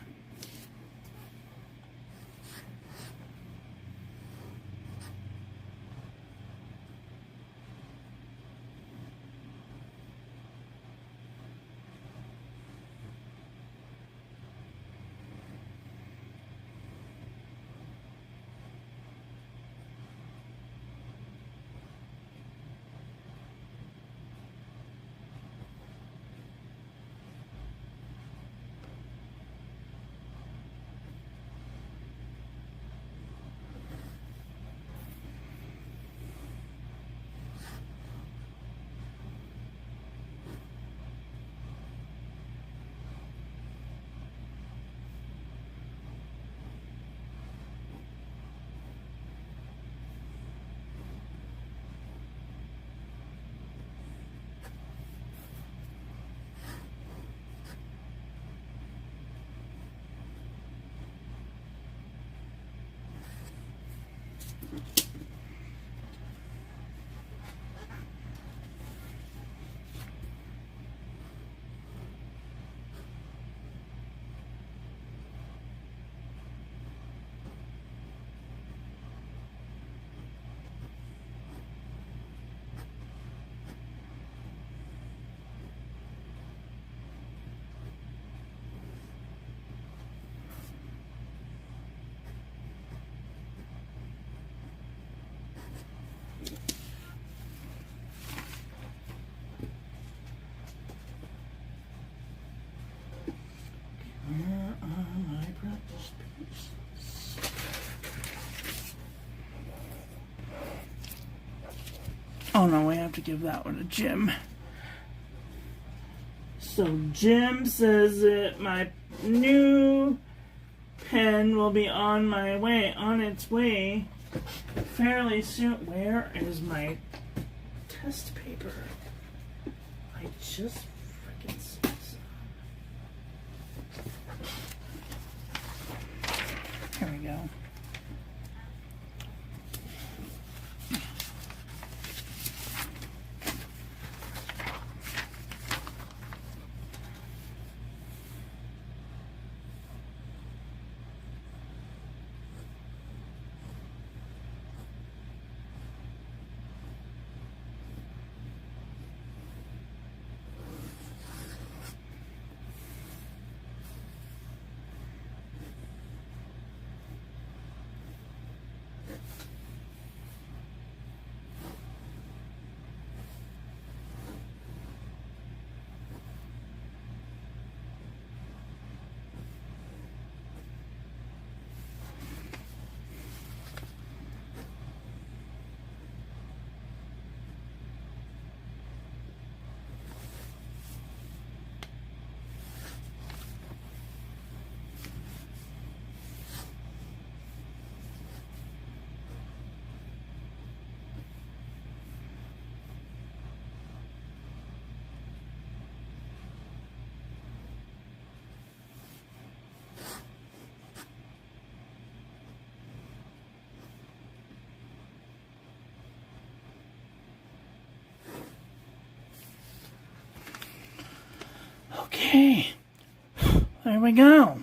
Oh no, we have to give that one to Jim. So Jim says that my new pen will be on its way fairly soon. Where is my test paper? I just freaking said so. Here we go. Okay, there we go.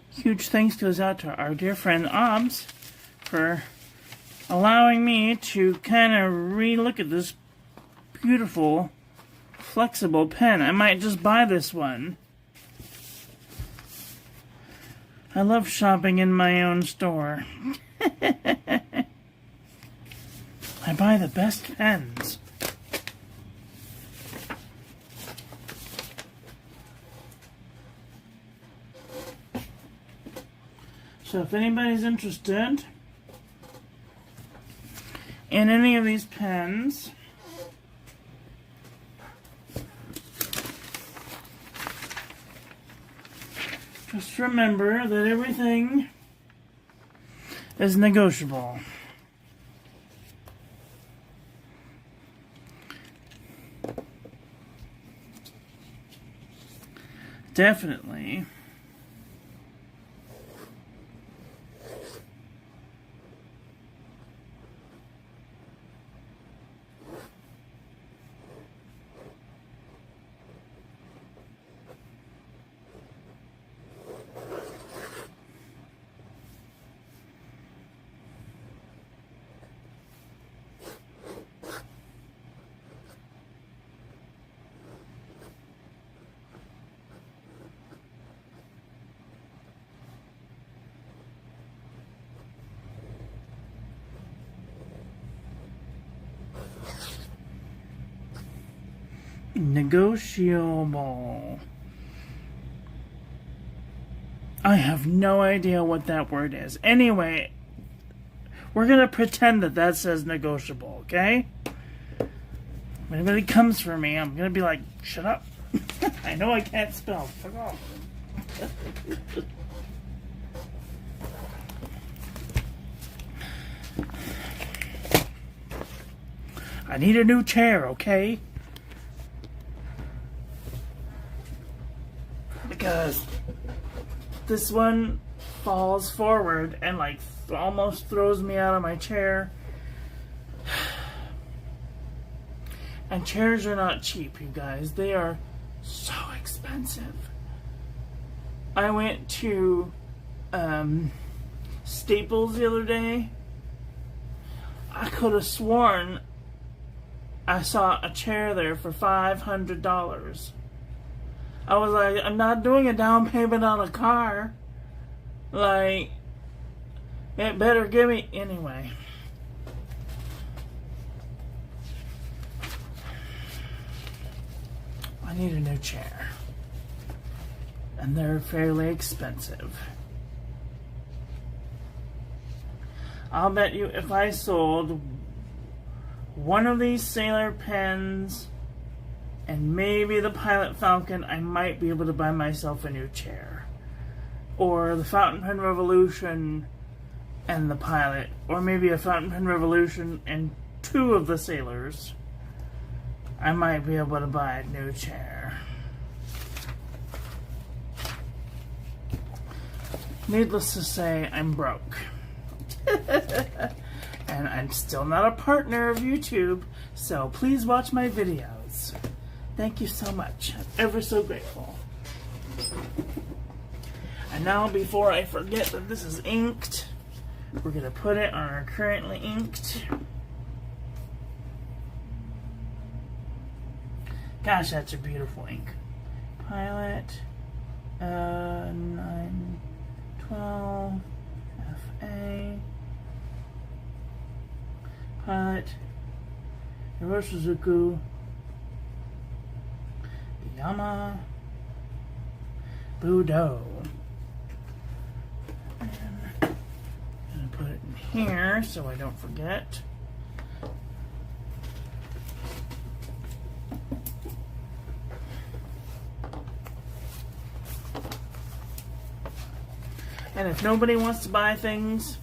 Huge thanks goes out to our dear friend Obs for allowing me to kind of re-look at this beautiful, flexible pen. I might just buy this one. I love shopping in my own store. I buy the best pens. So if anybody's interested in any of these pens, just remember that everything is negotiable. Definitely. Negotiable. I have no idea what that word is. Anyway, we're going to pretend that says negotiable, okay? When anybody comes for me, I'm going to be like, shut up. I know I can't spell. Fuck off. I need a new chair, okay? Because this one falls forward and like almost throws me out of my chair. And chairs are not cheap, you guys. They are so expensive. I went to Staples the other day. I could have sworn I saw a chair there for $500. I was like, I'm not doing a down payment on a car. Like, it better give me... Anyway. I need a new chair. And they're fairly expensive. I'll bet you if I sold one of these Sailor pens and maybe the Pilot Falcon, I might be able to buy myself a new chair. Or the Fountain Pen Revolution and the Pilot. Or maybe a Fountain Pen Revolution and 2 of the Sailors. I might be able to buy a new chair. Needless to say, I'm broke. And I'm still not a partner of YouTube, so please watch my videos. Thank you so much. I'm ever so grateful. And now, before I forget that this is inked, we're going to put it on our currently inked. Gosh, that's a beautiful ink. Pilot, 912, FA, Pilot, Hiroshizuku, Yama, Budo. And I'm going to put it in here so I don't forget. And if nobody wants to buy things,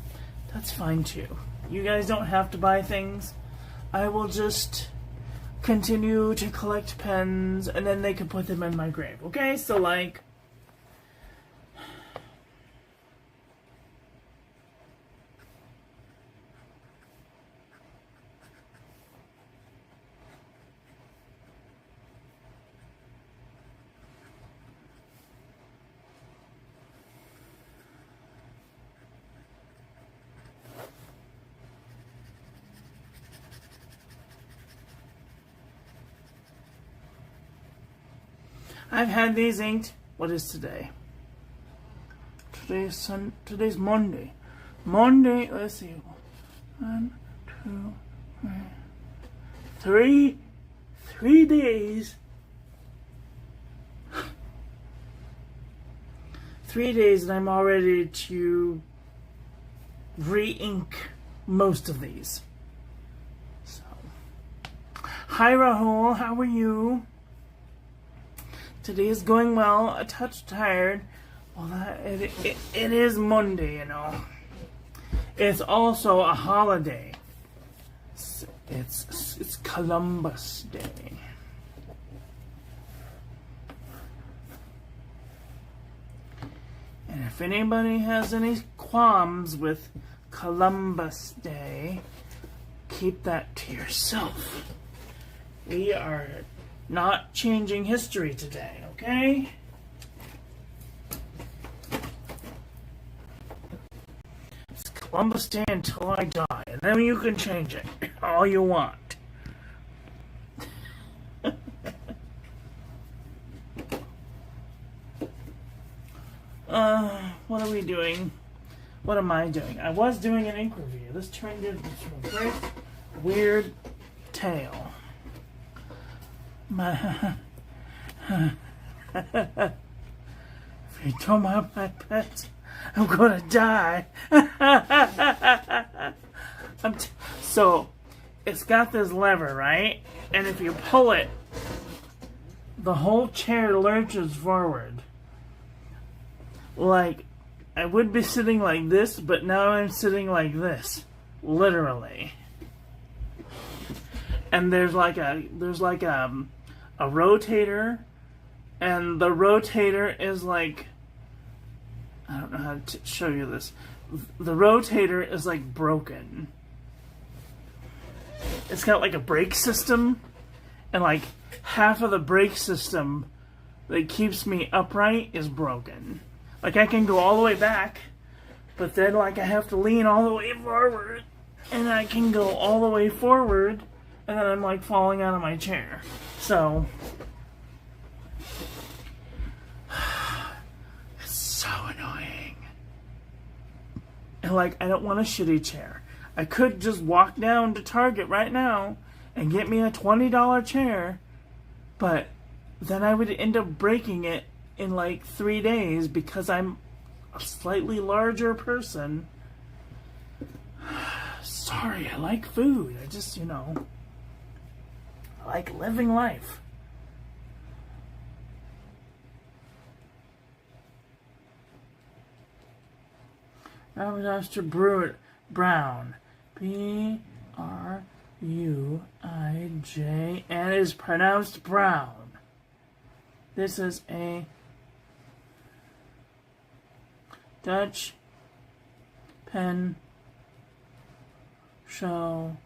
that's fine too. You guys don't have to buy things. I will just continue to collect pens, and then they can put them in my grave. Okay? So, like, I've had these inked. What is today? Today's Monday. Monday, let's see. 1, 2, 3. 3 days. 3 days and I'm all ready to re-ink most of these. So, hi Rahul, how are you? Today is going well, a touch tired. Well, it is Monday, you know. It's also a holiday. It's Columbus Day. And if anybody has any qualms with Columbus Day, keep that to yourself. We are not changing history today, okay? It's Columbus Day until I die, and then you can change it all you want. What are we doing? What am I doing? I was doing an ink review. This turned into a great weird tale. If you don't mind my pets, I'm gonna die. So, it's got this lever, right? And if you pull it, the whole chair lurches forward. Like, I would be sitting like this, but now I'm sitting like this. Literally. And there's like a rotator, and the rotator is like, I don't know how to show you this. The rotator is like broken. It's got like a brake system, and like half of the brake system that keeps me upright is broken. Like I can go all the way back, but then like I have to lean all the way forward, and I can go all the way forward, and then I'm like falling out of my chair. So, it's so annoying. And like, I don't want a shitty chair. I could just walk down to Target right now and get me a $20 chair, but then I would end up breaking it in like 3 days because I'm a slightly larger person. Sorry, I like food. I just, you know. I like living life. Robert Oster Bruijn. Bruij, and is pronounced Brown. This is a Dutch pen show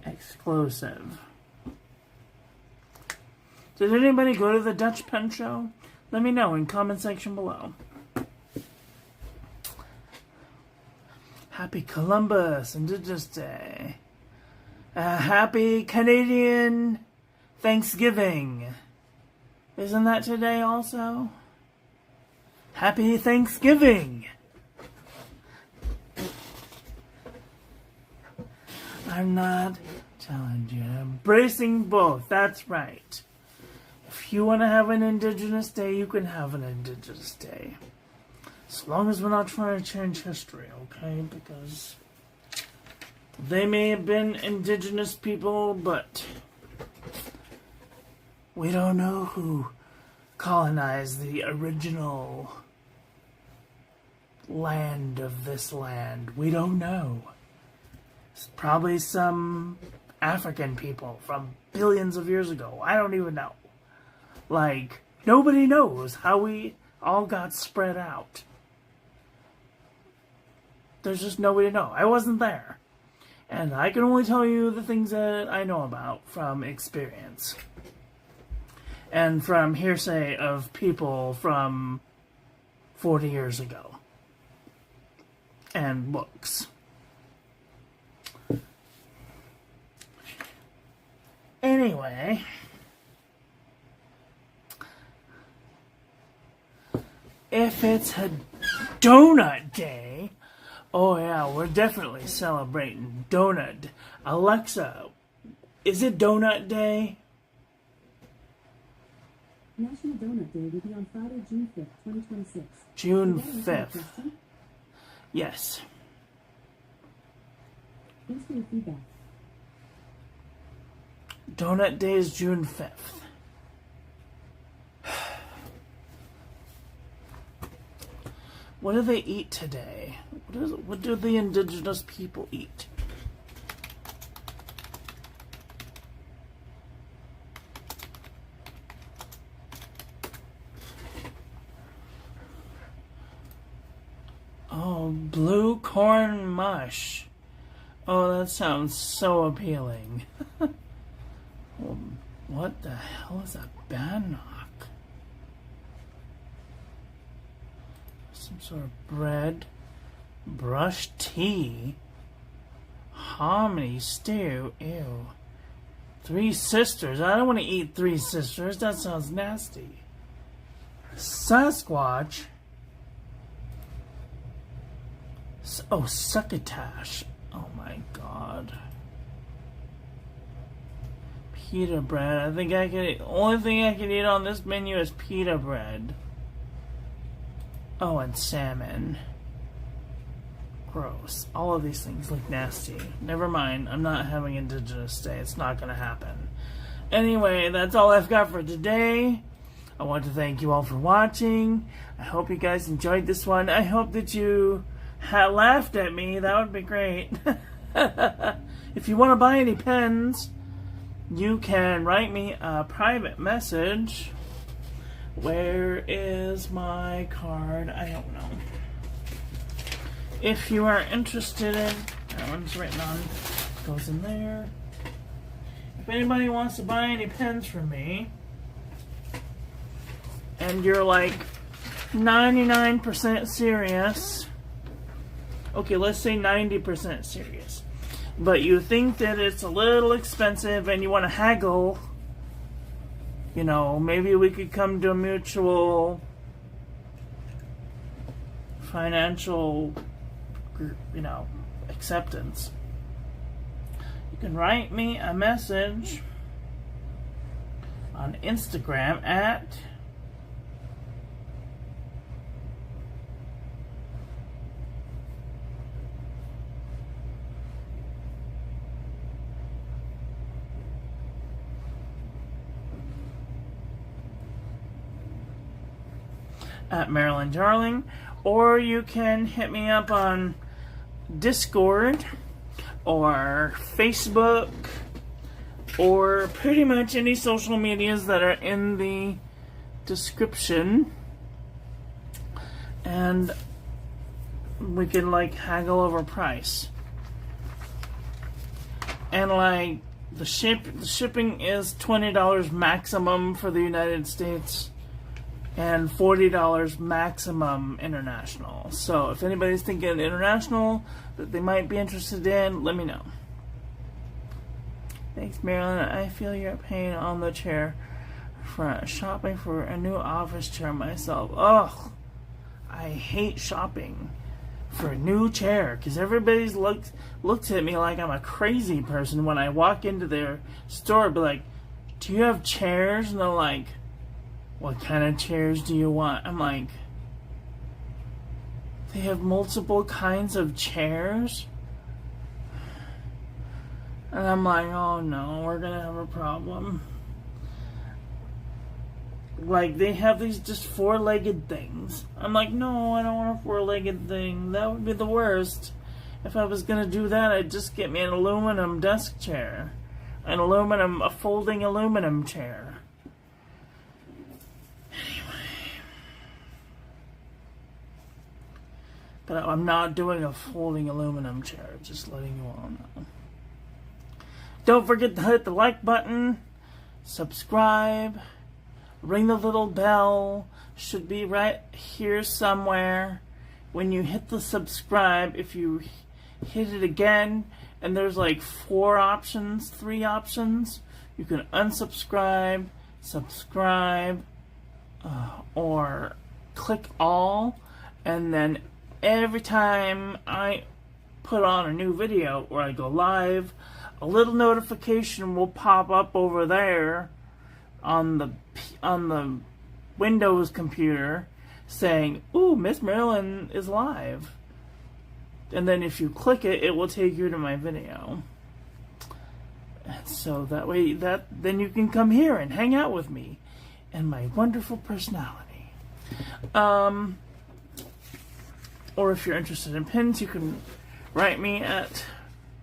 exclusive. Did anybody go to the Dutch pen show? Let me know in comment section below. Happy Columbus Indigenous Day. Happy Canadian Thanksgiving. Isn't that today also? Happy Thanksgiving. I'm not telling you. I'm embracing both. That's right. If you want to have an Indigenous Day, you can have an Indigenous Day. As long as we're not trying to change history, okay? Because they may have been indigenous people, but we don't know who colonized the original land of this land. We don't know. It's probably some African people from billions of years ago. I don't even know. Like, nobody knows how we all got spread out. There's just nobody to know. I wasn't there. And I can only tell you the things that I know about from experience. And from hearsay of people from 40 years ago. And books. Anyway. If it's a donut day, oh yeah, we're definitely celebrating donut. Alexa, is it donut day? National Donut Day will be on Friday, June 5th, 2026. June Is that a 5th. question? Yes. Thanks for your feedback. Donut Day is June 5th. What do they eat today? What do the indigenous people eat? Oh, blue corn mush. Oh, that sounds so appealing. Well, what the hell is a bannock? Some sort of bread, brush tea, hominy stew, ew. Three sisters. I don't want to eat three sisters. That sounds nasty. Sasquatch. Oh, succotash. Oh my god. Pita bread. I think I can eat. Only thing I can eat on this menu is pita bread. Oh, and salmon. Gross. All of these things look nasty. Never mind. I'm not having Indigenous Day. It's not going to happen. Anyway, that's all I've got for today. I want to thank you all for watching. I hope you guys enjoyed this one. I hope that you laughed at me. That would be great. If you want to buy any pens, you can write me a private message. Where is my card? I don't know. If you are interested in, that one's written on, goes in there. If anybody wants to buy any pens from me, and you're like 99% serious, okay, let's say 90% serious, but you think that it's a little expensive and you want to haggle, you know, maybe we could come to a mutual financial, you know, acceptance. You can write me a message on Instagram at at Marilyn Darling, or you can hit me up on Discord or Facebook or pretty much any social medias that are in the description, and we can like haggle over price. And like the shipping is $20 maximum for the United States and $40 maximum international. So if anybody's thinking international that they might be interested in, let me know. Thanks, Marilyn. I feel your pain on the chair front. Shopping for a new office chair myself. Ugh, I hate shopping for a new chair because everybody's looks at me like I'm a crazy person when I walk into their store. Be like, do you have chairs? And they're like, what kind of chairs do you want? I'm like, they have multiple kinds of chairs? And I'm like, oh no, we're gonna have a problem. Like, they have these just four-legged things. I'm like, no, I don't want a four-legged thing. That would be the worst. If I was gonna do that, I'd just get me an aluminum desk chair. A folding aluminum chair. But I'm not doing a folding aluminum chair, just letting you all know. Don't forget to hit the like button, subscribe, ring the little bell, should be right here somewhere. When you hit the subscribe, if you hit it again, and there's like three options, you can unsubscribe, subscribe, or click all, and then every time I put on a new video or I go live, a little notification will pop up over there on the Windows computer saying, "Ooh, Miss Marilyn is live." And then if you click it, it will take you to my video. And so that way, then you can come here and hang out with me and my wonderful personality. Or if you're interested in pins, you can write me at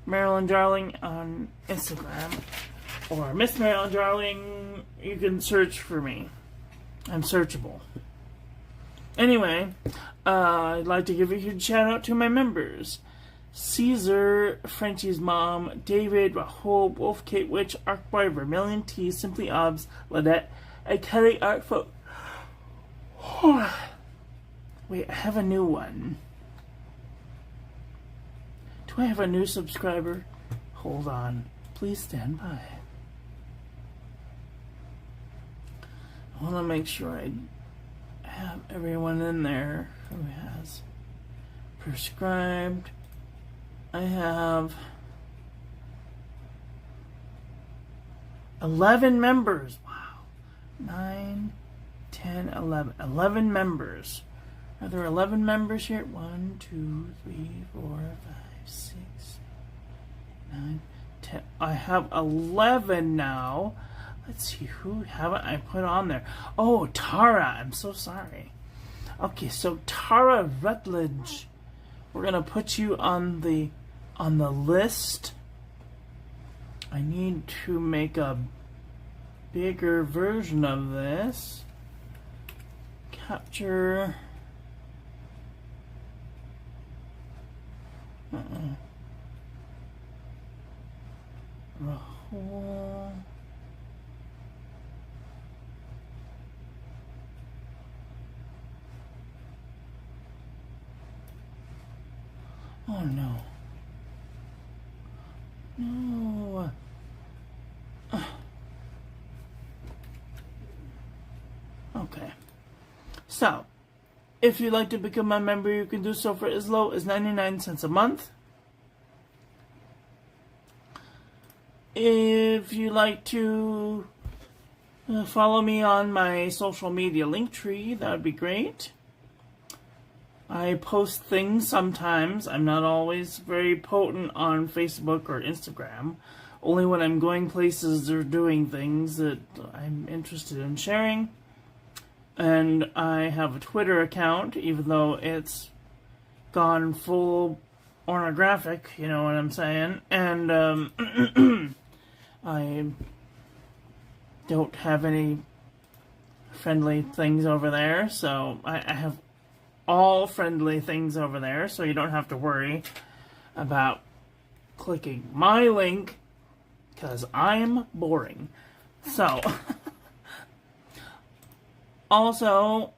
Marilyn Darling on Instagram, or Miss Marilyn Darling. You can search for me. I'm searchable. Anyway, I'd like to give a huge shout out to my members: Caesar, Frenchie's Mom, David, Rahul, Wolf, Kate Witch, Arcboy, Vermilion T, Simply Obs, Ladette, and Kelly Artful. Wait, I have a new one. Do I have a new subscriber? Hold on. Please stand by. I want to make sure I have everyone in there who has prescribed. I have 11 members. Wow. 9, 10, 11. 11 members. Are there 11 members here? 1, 2, 3, 4, 5, 6, 9, 10. I have 11 now. Let's see, who haven't I put on there? Oh, Tara. I'm so sorry. Okay, so Tara Rutledge. We're gonna put you on the list. I need to make a bigger version of this. Capture. Rahul. Oh no. No. Okay. So, if you'd like to become a member, you can do so for as low as 99 cents a month. If you'd like to follow me on my social media link tree, that would be great. I post things sometimes. I'm not always very potent on Facebook or Instagram. Only when I'm going places or doing things that I'm interested in sharing. And I have a Twitter account, even though it's gone full pornographic, you know what I'm saying? And I don't have any friendly things over there, so I have all friendly things over there, so you don't have to worry about clicking my link, because I'm boring. So, also,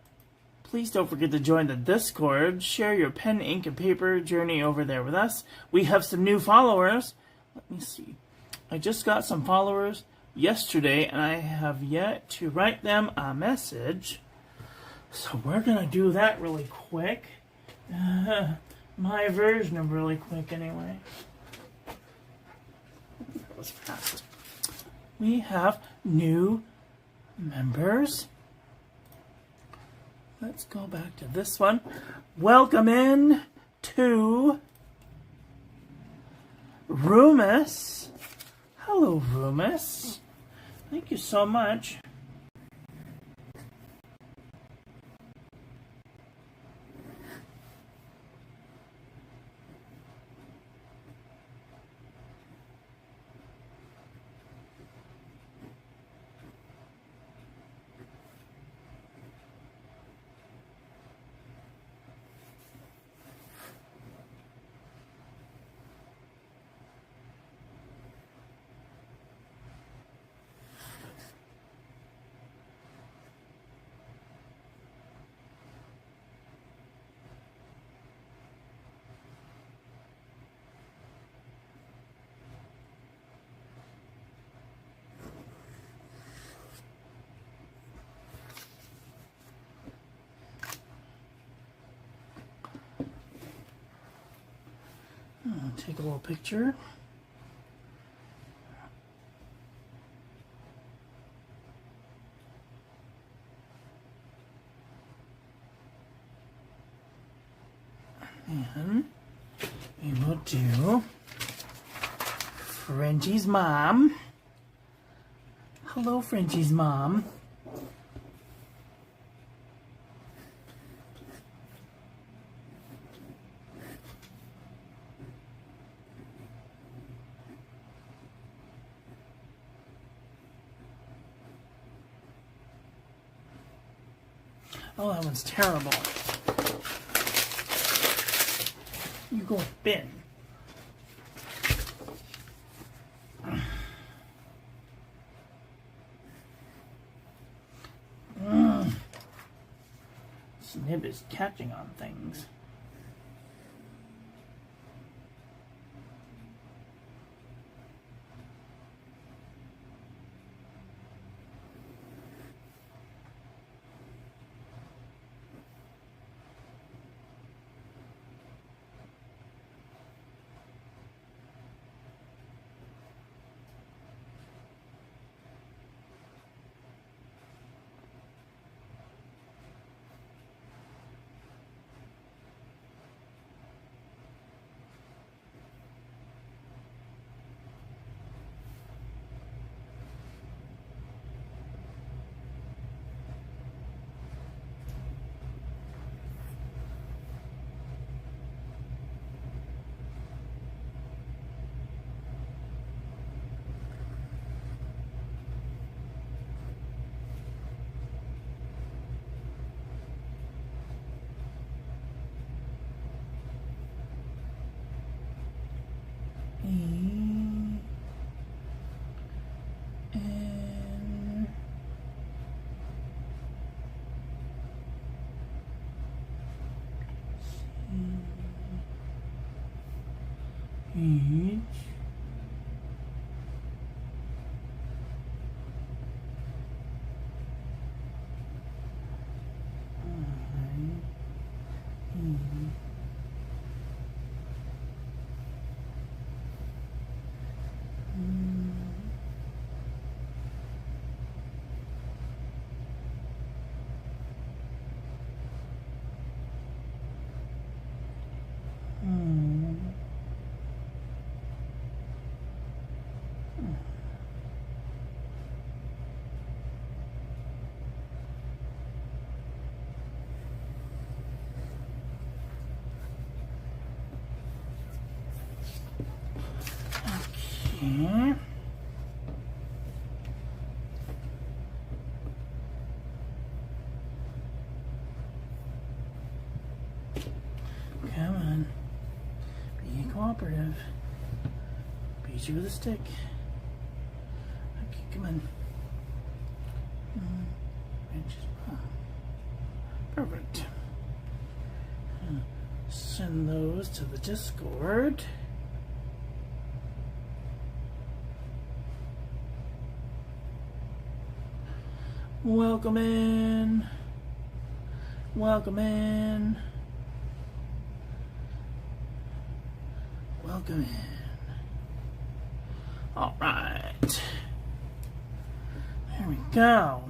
please don't forget to join the Discord. Share your pen, ink, and paper journey over there with us. We have some new followers. Let me see. I just got some followers yesterday, and I have yet to write them a message. So we're going to do that really quick. My version of really quick, anyway. That was fast. We have new members. Let's go back to this one. Welcome in to Rumus. Hello, Rumus. Thank you so much. Take a little picture. And we will do Frenchie's mom. Hello, Frenchie's mom. Oh, that one's terrible. You go bin. This nib is catching on things. Each. Okay. Come on. Be cooperative. Beat you with a stick. Okay, come on. Perfect. Send those to the Discord. Welcome in. Welcome in. Welcome in. All right. There we go.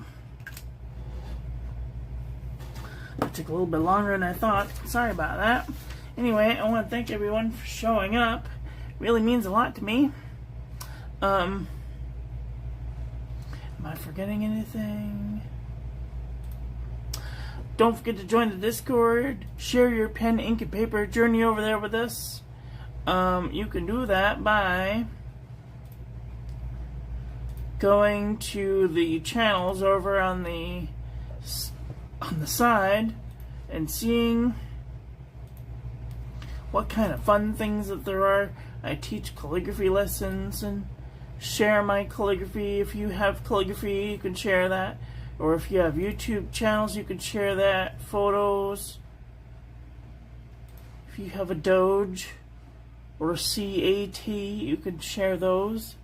That took a little bit longer than I thought. Sorry about that. Anyway, I want to thank everyone for showing up. It really means a lot to me. Am I forgetting anything? Don't forget to join the Discord. Share your pen, ink, and paper journey over there with us. You can do that by going to the channels over on the side and seeing what kind of fun things that there are. I teach calligraphy lessons and share my calligraphy. If you have calligraphy, you can share that. Or if you have YouTube channels, you can share that. Photos. If you have a Doge or a CAT, you can share those.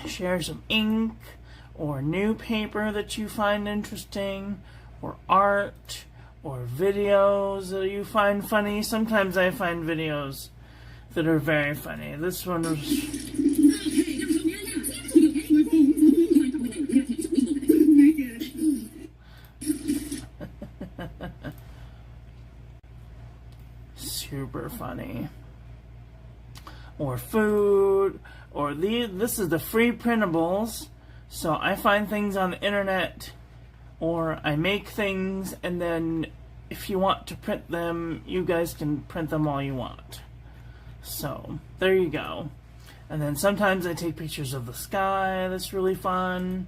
Share some ink or new paper that you find interesting, or art, or videos that you find funny. Sometimes I find videos that are very funny. This one was... super funny. Or food, or this is the free printables. So I find things on the internet, or I make things, and then if you want to print them, you guys can print them all you want. So there you go. And then sometimes I take pictures of the sky. That's really fun.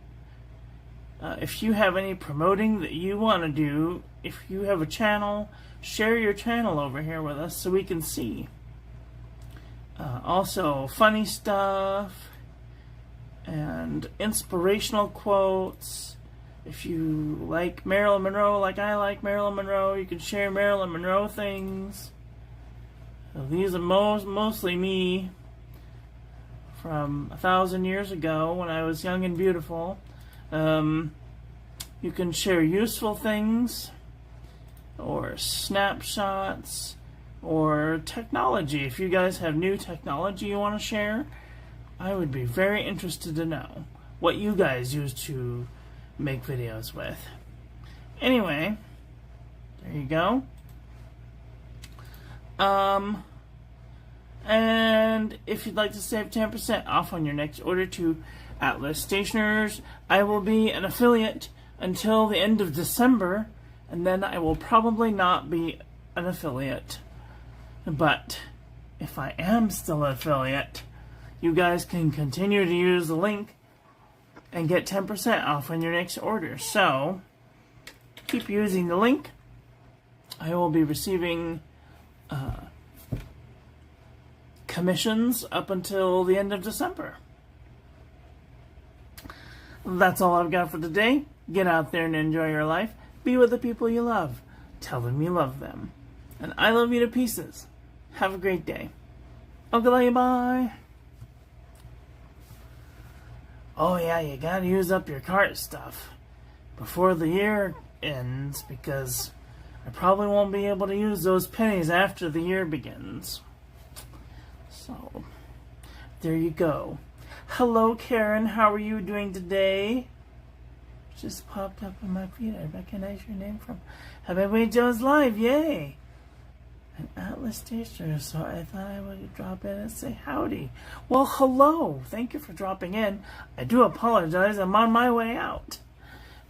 If you have any promoting that you want to do, if you have a channel, share your channel over here with us so we can see. Also, funny stuff and inspirational quotes. If you like Marilyn Monroe like I like Marilyn Monroe, you can share Marilyn Monroe things. So these are mostly me from 1,000 years ago when I was young and beautiful. You can share useful things, or snapshots, or technology. If you guys have new technology you want to share, I would be very interested to know what you guys use to make videos with. Anyway, there you go. And if you'd like to save 10% off on your next order to Atlas Stationers, I will be an affiliate until the end of December, and then I will probably not be an affiliate. But if I am still an affiliate, you guys can continue to use the link and get 10% off on your next order. So keep using the link. I will be receiving commissions up until the end of December. That's all I've got for today. Get out there and enjoy your life. Be with the people you love. Tell them you love them. And I love you to pieces. Have a great day. Okay, bye. Oh yeah, you gotta use up your cart stuff before the year ends, because I probably won't be able to use those pennies after the year begins. So, there you go. Hello, Karen. How are you doing today? Just popped up on my feed. I recognize your name from Happy Joe's Live. Yay! An Atlas Taster, so I thought I would drop in and say howdy. Well, hello. Thank you for dropping in. I do apologize. I'm on my way out.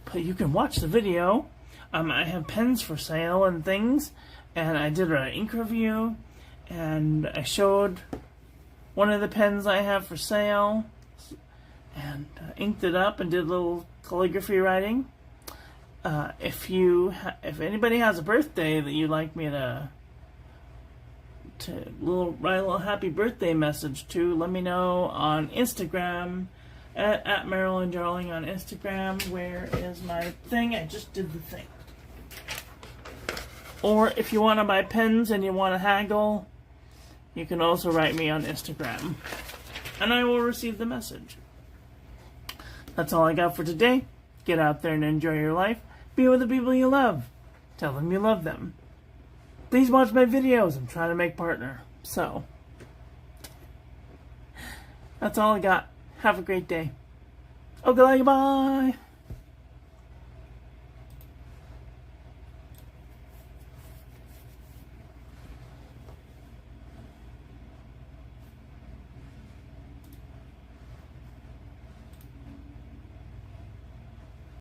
But you can watch the video. I have pens for sale and things. And I did an ink review. And I showed one of the pens I have for sale, and inked it up and did a little calligraphy writing. If anybody has a birthday that you'd like me to write a little happy birthday message to, let me know on Instagram at Marilyn Darling on Instagram. Where is my thing? I just did the thing. Or if you want to buy pens and you want to haggle, you can also write me on Instagram, and I will receive the message. That's all I got for today. Get out there and enjoy your life. Be with the people you love. Tell them you love them. Please watch my videos. I'm trying to make partner. So, that's all I got. Have a great day. Okay, bye.